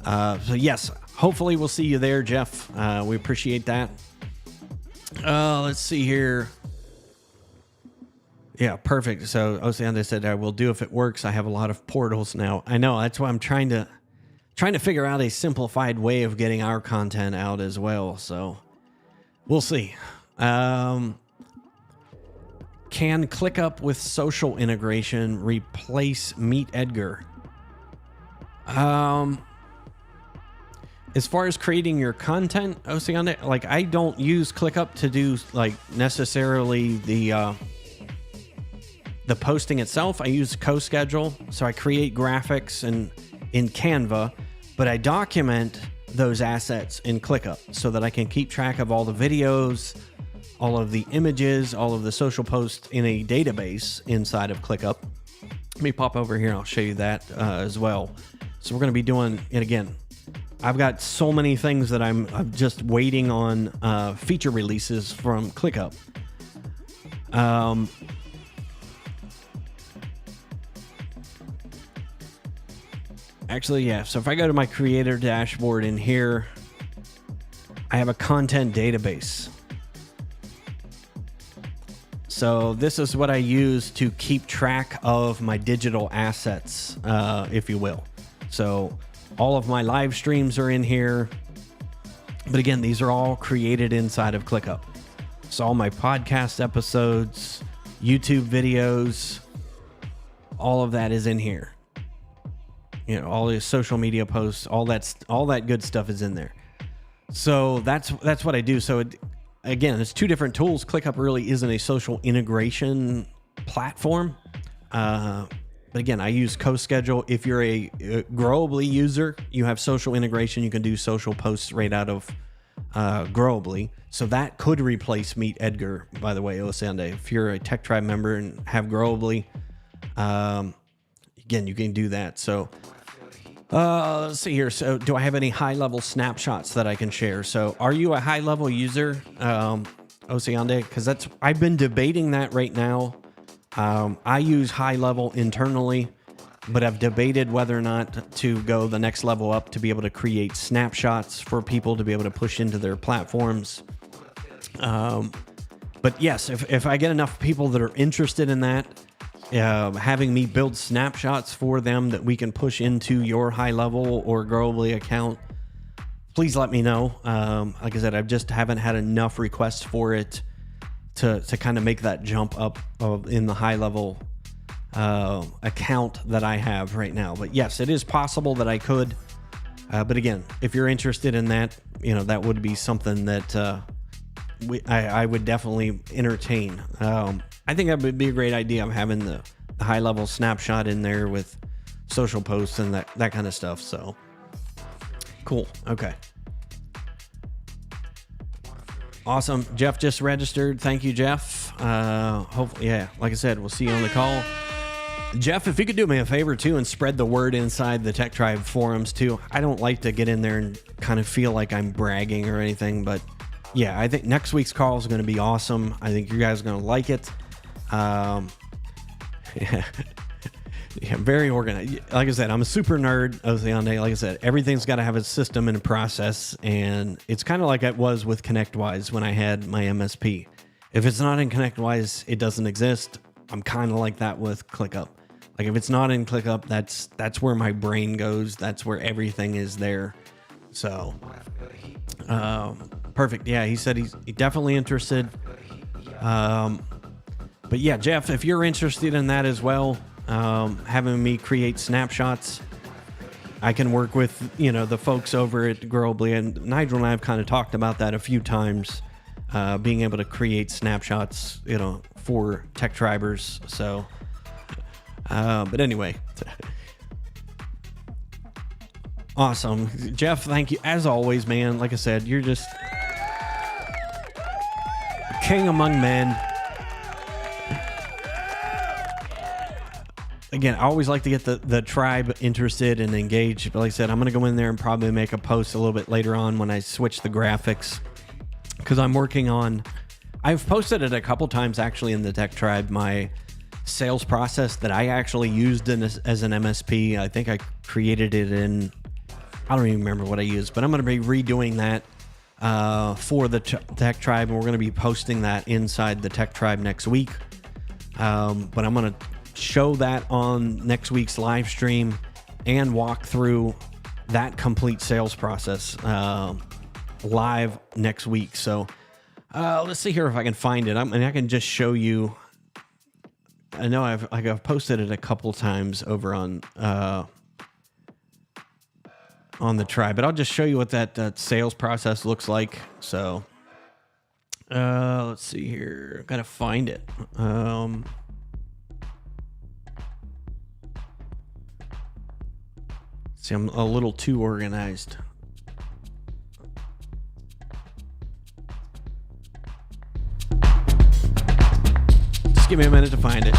yes, hopefully we'll see you there, Jeff. We appreciate that. Let's see here. Yeah, perfect. So Oceana said, I will do if it works. I have a lot of portals now. I know. That's why I'm trying to figure out a simplified way of getting our content out as well. So we'll see. Can ClickUp with social integration replace Meet Edgar? As far as creating your content, Oceana, like I don't use ClickUp to do like necessarily the posting itself. I use CoSchedule, so I create graphics and in Canva, but I document those assets in ClickUp so that I can keep track of all the videos, all of the images, all of the social posts in a database inside of ClickUp. Let me pop over here and I'll show you that as well. So we're going to be doing it again. I've got so many things that I'm just waiting on feature releases from ClickUp. Actually, yeah. So if I go to my creator dashboard in here, I have a content database. So this is what I use to keep track of my digital assets, if you will. So all of my live streams are in here. But again, these are all created inside of ClickUp. So all my podcast episodes, YouTube videos, all of that is in here. You know, all the social media posts, all that good stuff is in there. So that's what I do. So again, it's two different tools. ClickUp really isn't a social integration platform. But again, I use CoSchedule. If you're a Growably user, you have social integration. You can do social posts right out of Growably. So that could replace Meet Edgar, by the way, Osande. If you're a Tech Tribe member and have Growably, again, you can do that. So let's see here. So do I have any high-level snapshots that I can share? So are you a high-level user, Oceande? Because I've been debating that right now. I use high-level internally, but I've debated whether or not to go the next level up to be able to create snapshots for people to be able to push into their platforms. But yes, if I get enough people that are interested in that, having me build snapshots for them that we can push into your high level or Growably account, please let me know. Like I said, I just haven't had enough requests for it to kind of make that jump up in the high level account that I have right now. But yes, it is possible that I could. But again, if you're interested in that, that would be something that I would definitely entertain. I think that would be a great idea of having the high level snapshot in there with social posts and that kind of stuff. So cool. Okay. Awesome. Jeff just registered. Thank you, Jeff. Hopefully, yeah, like I said, we'll see you on the call. Jeff, if you could do me a favor too and spread the word inside the Tech Tribe forums too. I don't like to get in there and kind of feel like I'm bragging or anything, but yeah, I think next week's call is going to be awesome. I think you guys are going to like it. Yeah, very organized. Like I said, I'm a super nerd. Like I said, everything's got to have a system and a process, and it's kind of like it was with ConnectWise when I had my MSP. If it's not in ConnectWise, it doesn't exist. I'm kind of like that with ClickUp. Like if it's not in ClickUp, that's where my brain goes. That's where everything is there. So, perfect. Yeah, he said he's definitely interested. But yeah, Jeff, if you're interested in that as well, having me create snapshots, I can work with, the folks over at Growably, and Nigel and I have kind of talked about that a few times, being able to create snapshots, for Tech Tribers. So, but anyway, awesome. Jeff, thank you. As always, man, like I said, you're just king among men. Again, I always like to get the tribe interested and engaged. But like I said, I'm going to go in there and probably make a post a little bit later on when I switch the graphics. Because I'm working on... I've posted it a couple times actually in the Tech Tribe, my sales process that I actually used as an MSP. I think I created it in... I don't even remember what I used. But I'm going to be redoing that for the Tech Tribe. And we're going to be posting that inside the Tech Tribe next week. But I'm going to show that on next week's live stream and walk through that complete sales process live next week. So let's see here if I can find it. I can just show you. I know I've posted it a couple times over on the tribe, but I'll just show you what that sales process looks like. So let's see here. Gotta find it. See, I'm a little too organized. Just give me a minute to find it.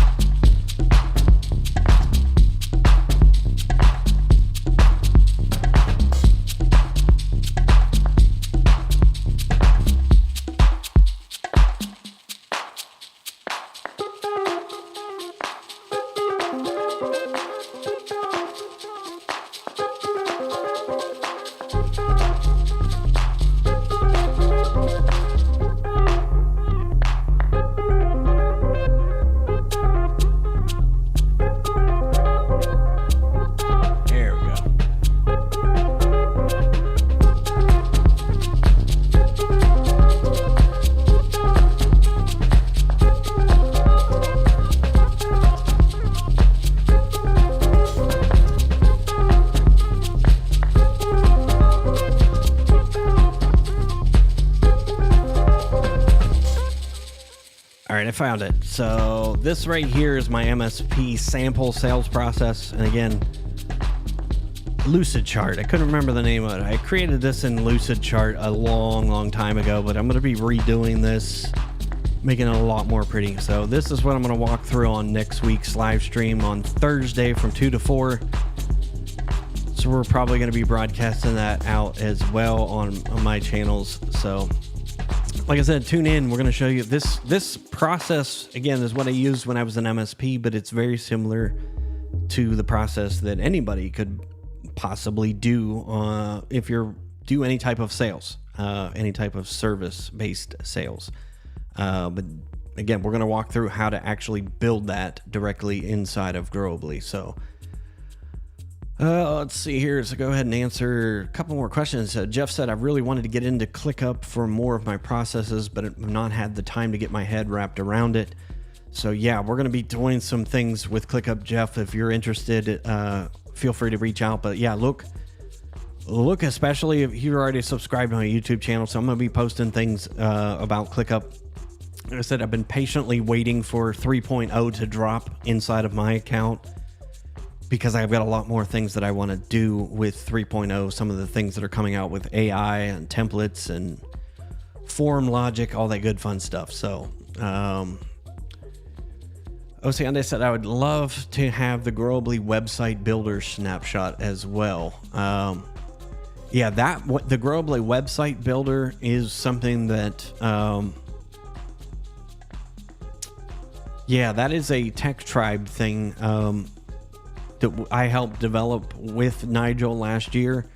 I found it. So this right here is my MSP sample sales process. And again, Lucid Chart. I couldn't remember the name of it. I created this in Lucid Chart a long time ago, but I'm going to be redoing this, making it a lot more pretty. So this is what I'm going to walk through on next week's live stream on Thursday from 2 to 4. So we're probably going to be broadcasting that out as well on my channels. So like I said, tune in. We're going to show you this process. Again, is what I used when I was an MSP, but it's very similar to the process that anybody could possibly do if you're do any type of sales, any type of service-based sales. But again, we're going to walk through how to actually build that directly inside of Growably. So let's see here. So go ahead and answer a couple more questions. Jeff said, I really wanted to get into ClickUp for more of my processes, but I've not had the time to get my head wrapped around it. So yeah, we're going to be doing some things with ClickUp, Jeff. If you're interested, feel free to reach out. But yeah, look, especially if you're already subscribed to my YouTube channel. So I'm going to be posting things about ClickUp. Like I said, I've been patiently waiting for 3.0 to drop inside of my account, because I've got a lot more things that I want to do with 3.0. Some of the things that are coming out with AI and templates and form logic, all that good fun stuff. So, Oceande said, I would love to have the Growably website builder snapshot as well. Yeah, the Growably website builder is something that, yeah, that is a Tech Tribe thing. That I helped develop with Nigel last year.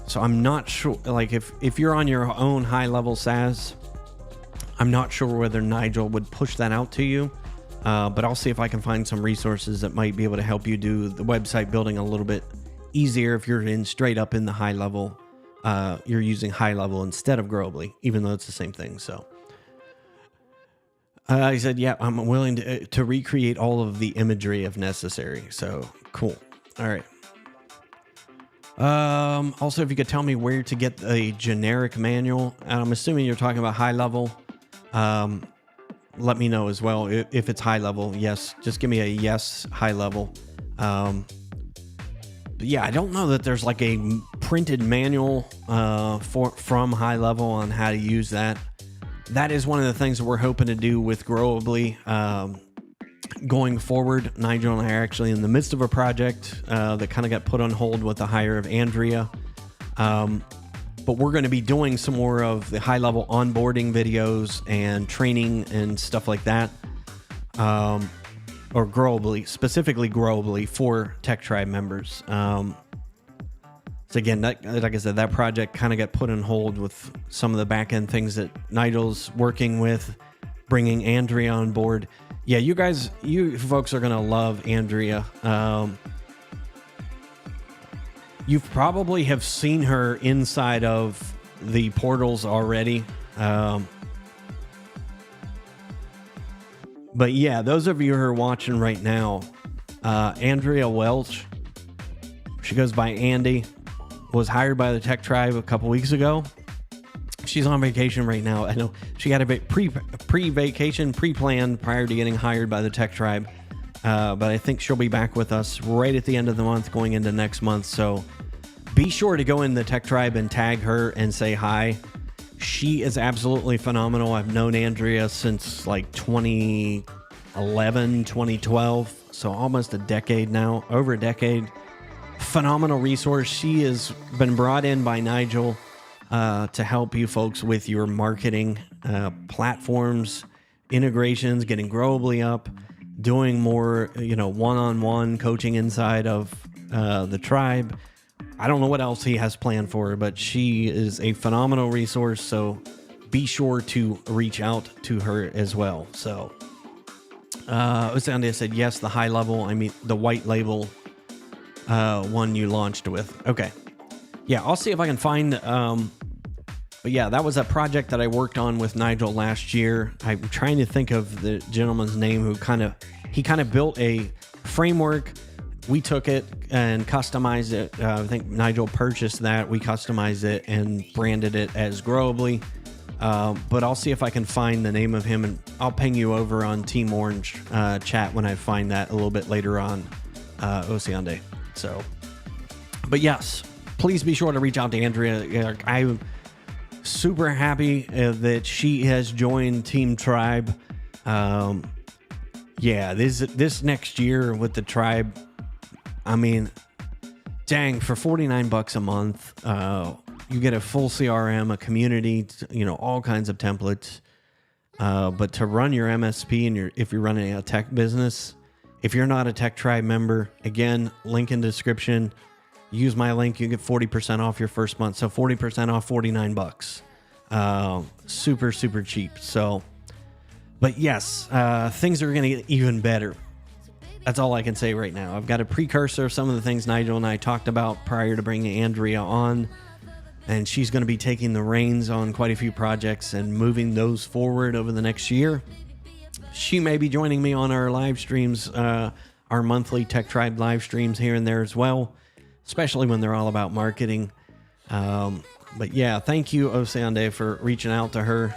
So I'm not sure, like if you're on your own high level SaaS, I'm not sure whether Nigel would push that out to you. But I'll see if I can find some resources that might be able to help you do the website building a little bit easier if you're straight up in the high level. You're using high level instead of Growably, even though it's the same thing. So he said, yeah, I'm willing to recreate all of the imagery if necessary. So cool. All right. Also, if you could tell me where to get a generic manual, and I'm assuming you're talking about high level. Let me know as well if it's high level. Yes, just give me a yes, high level. But yeah, I don't know that there's like a printed manual from high level on how to use that. That is one of the things that we're hoping to do with Growably going forward. Nigel and I are actually in the midst of a project that kind of got put on hold with the hire of Andrea. But we're going to be doing some more of the high-level onboarding videos and training and stuff like that. Or Growably, specifically Growably for Tech Tribe members. So again, like I said, that project kind of got put on hold with some of the back-end things that Nigel's working with, bringing Andrea on board. Yeah, you folks are going to love Andrea. You probably have seen her inside of the portals already. But yeah, those of you who are watching right now, Andrea Welch, she goes by Andy, was hired by the Tech Tribe a couple weeks ago. She's on vacation right now. I know she had a bit pre-vacation, pre-planned prior to getting hired by the Tech Tribe. But I think she'll be back with us right at the end of the month, going into next month. So be sure to go in the Tech Tribe and tag her and say hi. She is absolutely phenomenal. I've known Andrea since like 2011, 2012. So almost a decade now, over a decade. Phenomenal resource. She has been brought in by Nigel to help you folks with your marketing platforms, integrations, getting Growably up, doing more, one-on-one coaching inside of the tribe. I don't know what else he has planned for her, but she is a phenomenal resource. So be sure to reach out to her as well. So Osande said, yes, the high level, the white label one you launched with. Okay. Yeah, I'll see if I can find, but yeah, that was a project that I worked on with Nigel last year. I'm trying to think of the gentleman's name who he kind of built a framework. We took it and customized it. I think Nigel purchased that. We customized it and branded it as Growably. But I'll see if I can find the name of him, and I'll ping you over on Team Orange chat when I find that a little bit later on, Oceande. So, but yes, please be sure to reach out to Andrea. I'm super happy that she has joined Team Tribe. Yeah, this next year with the Tribe, dang, for $49 a month, you get a full CRM, a community, all kinds of templates. But to run your MSP and if you're running a tech business, if you're not a Tech Tribe member, again, link in the description. Use my link, you get 40% off your first month. So 40% off, $49. Super, super cheap. So, but yes, things are going to get even better. That's all I can say right now. I've got a precursor of some of the things Nigel and I talked about prior to bringing Andrea on. And she's going to be taking the reins on quite a few projects and moving those forward over the next year. She may be joining me on our live streams, our monthly Tech Tribe live streams here and there as well, especially when they're all about marketing. But yeah, thank you, Oceande, for reaching out to her.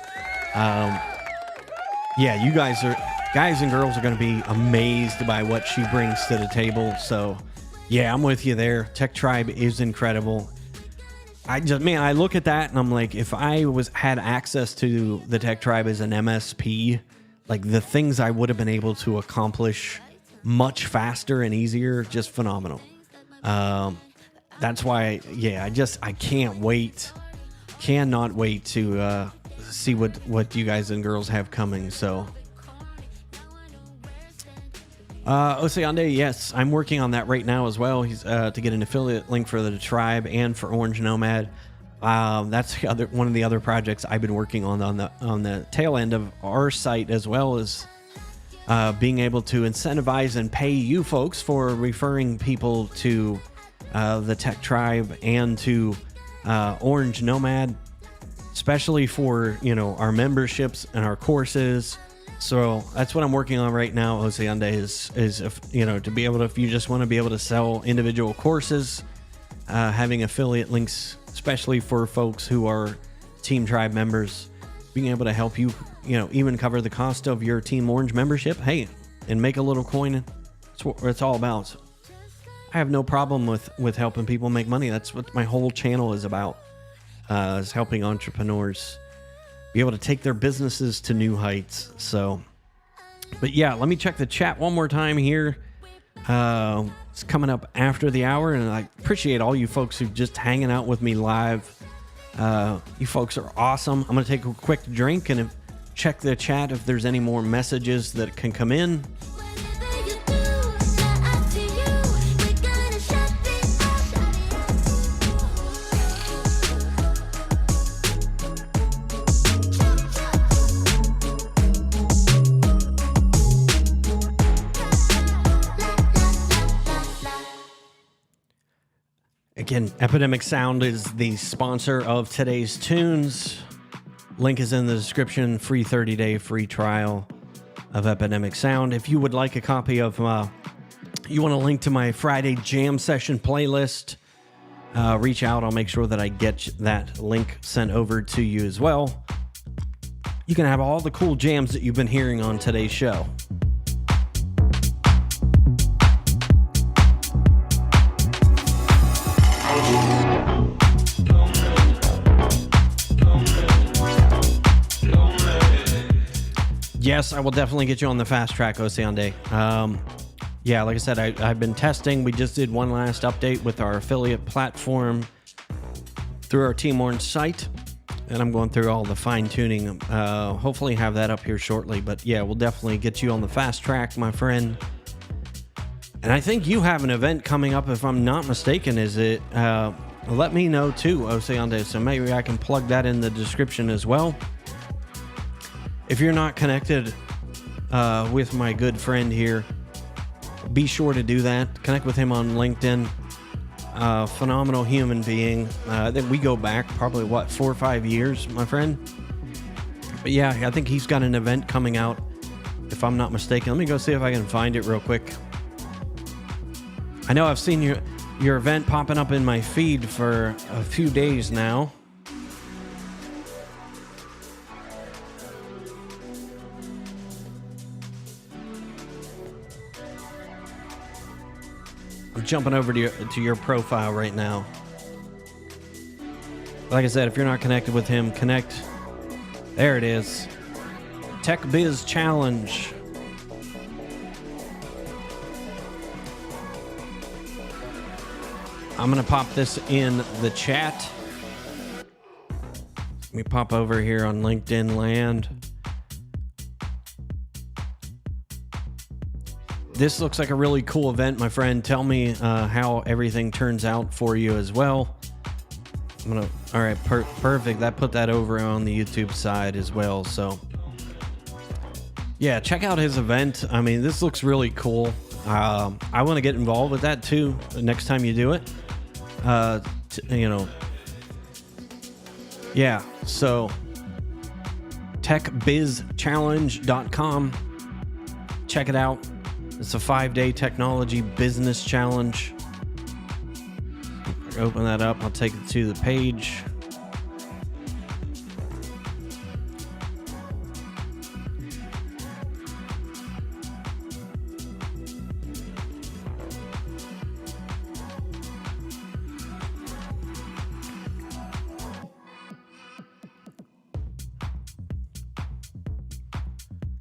Yeah, you guys and girls are going to be amazed by what she brings to the table. So yeah, I'm with you there. Tech Tribe is incredible. I look at that and I'm like, if I had access to the Tech Tribe as an MSP, like the things I would have been able to accomplish much faster and easier, just phenomenal. That's why, I cannot wait to see what you guys and girls have coming. So, Oceande, yes, I'm working on that right now as well. He's to get an affiliate link for the Tribe and for Orange Nomad. That's one of the other projects I've been working on the tail end of our site, as well as being able to incentivize and pay you folks for referring people to the Tech Tribe and to Orange Nomad, especially for our memberships and our courses. So that's what I'm working on right now, Oceande, is to be able to, if you just want to be able to sell individual courses, having affiliate links, especially for folks who are Team Tribe members, being able to help you, even cover the cost of your Team Orange membership, hey, and make a little coin. That's what it's all about. I have no problem with helping people make money. That's what my whole channel is about, is helping entrepreneurs be able to take their businesses to new heights. So, but yeah, let me check the chat one more time here. It's coming up after the hour, and I appreciate all you folks who just hanging out with me live. You folks are awesome. I'm going to take a quick drink and check the chat if there's any more messages that can come in. Again, Epidemic Sound is the sponsor of today's tunes. Link is in the description. Free 30-day free trial of Epidemic Sound. If you would like a copy of, you want a link to my Friday jam session playlist, reach out. I'll make sure that I get that link sent over to you as well. You can have all the cool jams that you've been hearing on today's show. yes, I will definitely get you on the fast track, Oceande. Yeah, like I said, I've been testing. We just did one last update with our affiliate platform through our Team Orange site, and I'm going through all the fine-tuning. Hopefully have that up here shortly, but yeah, we'll definitely get you on the fast track, my friend. And I think you have an event coming up, if I'm not mistaken. Is it? Let me know too, Oceande, so maybe I can plug that in the description as well. If you're not connected with my good friend here, be sure to do that. Connect with him on LinkedIn. Phenomenal human being. Then we go back probably, 4 or 5 years, my friend? But yeah, I think he's got an event coming out, if I'm not mistaken. Let me go see if I can find it real quick. I know I've seen your event popping up in my feed for a few days now. I'm jumping over to your profile right now. Like I said, if you're not connected with him, connect. There it is. Tech Biz Challenge. I'm going to pop this in the chat. Let me pop over here on LinkedIn land. This looks like a really cool event, my friend. Tell me how everything turns out for you as well. All right, perfect. That put that over on the YouTube side as well. So yeah, check out his event. I mean, this looks really cool. I want to get involved with that too next time you do it. Yeah, so techbizchallenge.com. Check it out. It's a 5-day technology business challenge. Open that up. I'll take it to the page.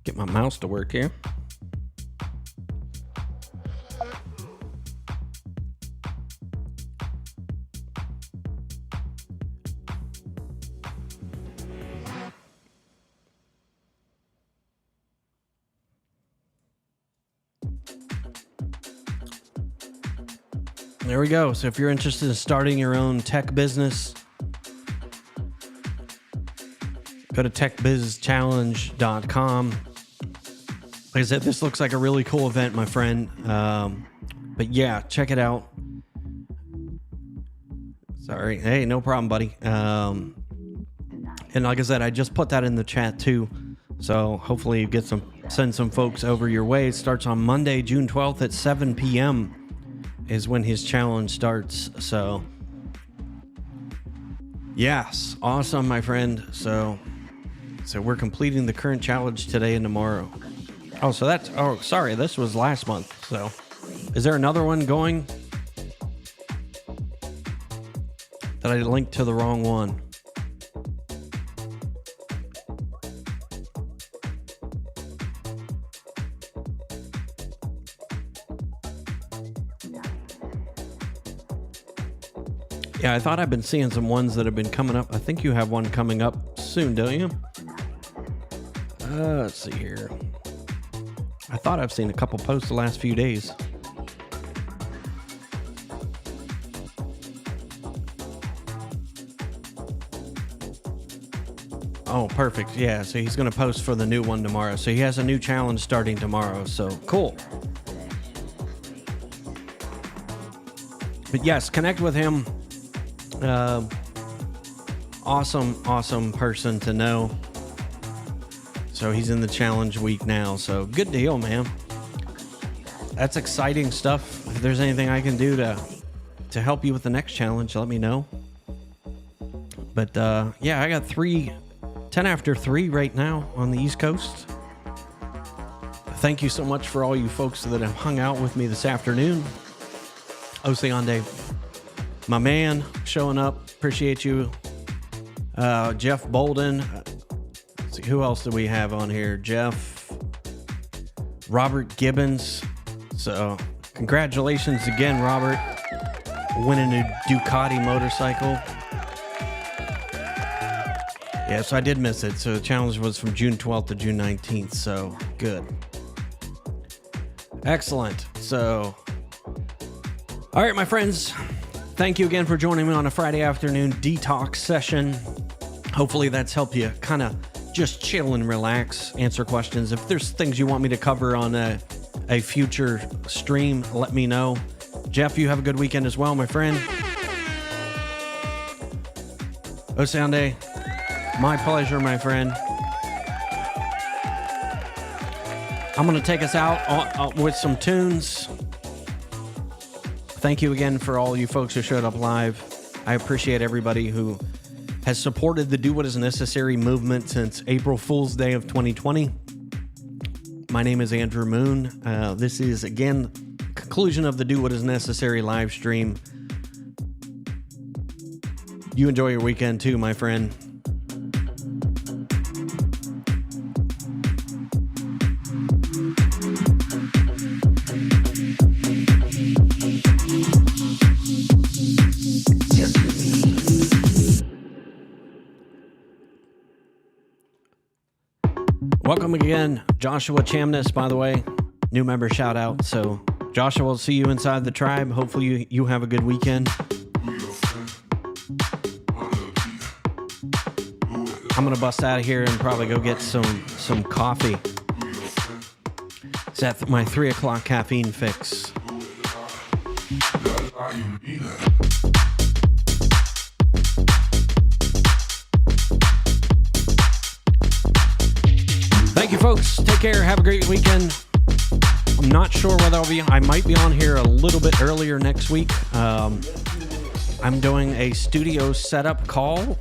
Get my mouse to work here. There we go. So if you're interested in starting your own tech business, go to techbizchallenge.com. Like I said, this looks like a really cool event, my friend. But yeah, check it out. Sorry. Hey, no problem, buddy. And like I said, I just put that in the chat too. So hopefully you send some folks over your way. It starts on Monday, June 12th at 7 p.m. is when his challenge starts. So yes, awesome, my friend. So we're completing the current challenge today and tomorrow. Oh, sorry, this was last month. So is there another one going? That I linked to the wrong one? Yeah, I thought I've been seeing some ones that have been coming up. I think you have one coming up soon, don't you? Let's see here. I thought I've seen a couple posts the last few days. Oh, perfect. Yeah, so he's going to post for the new one tomorrow. So he has a new challenge starting tomorrow. So cool. But yes, connect with him. Awesome person to know. So he's in the challenge week now. So good deal, man. That's exciting stuff. If there's anything I can do to help you with the next challenge, let me know. But yeah, I got 10 after 3 right now on the East Coast. Thank you so much for all you folks that have hung out with me this afternoon. Oceande, my man, showing up. Appreciate you. Jeff Bolden. Let's see, who else do we have on here? Jeff. Robert Gibbons. So congratulations again, Robert, winning a Ducati motorcycle. Yeah, so I did miss it. So the challenge was from June 12th to June 19th. So good. Excellent. So, all right, my friends, thank you again for joining me on a Friday afternoon detox session. Hopefully that's helped you kind of just chill and relax, answer questions. If there's things you want me to cover on a future stream, let me know. Jeff, you have a good weekend as well, my friend. Osande, my pleasure, my friend. I'm going to take us out with some tunes. Thank you again for all you folks who showed up live. I appreciate everybody who has supported the Do What Is Necessary movement since April Fool's Day of 2020. My name is Andrew Moon. This is, again, conclusion of the Do What Is Necessary live stream. You enjoy your weekend too, my friend. Welcome again, Joshua Chamness, by the way. New member shout out. So, Joshua, we'll see you inside the tribe. Hopefully you have a good weekend. I'm going to bust out of here and probably go get some coffee. It's at my 3 o'clock caffeine fix. Thank you, folks. Take care. Have a great weekend. I'm not sure whether I might be on here a little bit earlier next week. I'm doing a studio setup call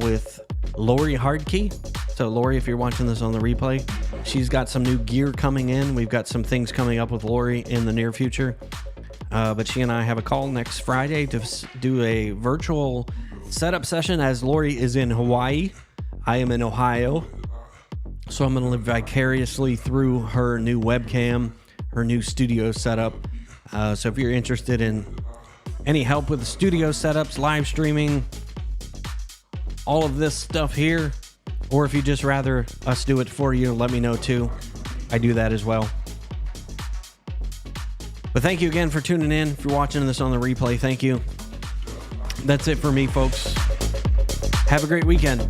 with Lori Hardkey. So Lori, if you're watching this on the replay, she's got some new gear coming in. We've got some things coming up with Lori in the near future. But she and I have a call next Friday to do a virtual setup session as Lori is in Hawaii. I am in Ohio. So I'm going to live vicariously through her new webcam, her new studio setup. So if you're interested in any help with the studio setups, live streaming, all of this stuff here, or if you just rather us do it for you, let me know too. I do that as well. But thank you again for tuning in. If you're watching this on the replay, thank you. That's it for me, folks. Have a great weekend.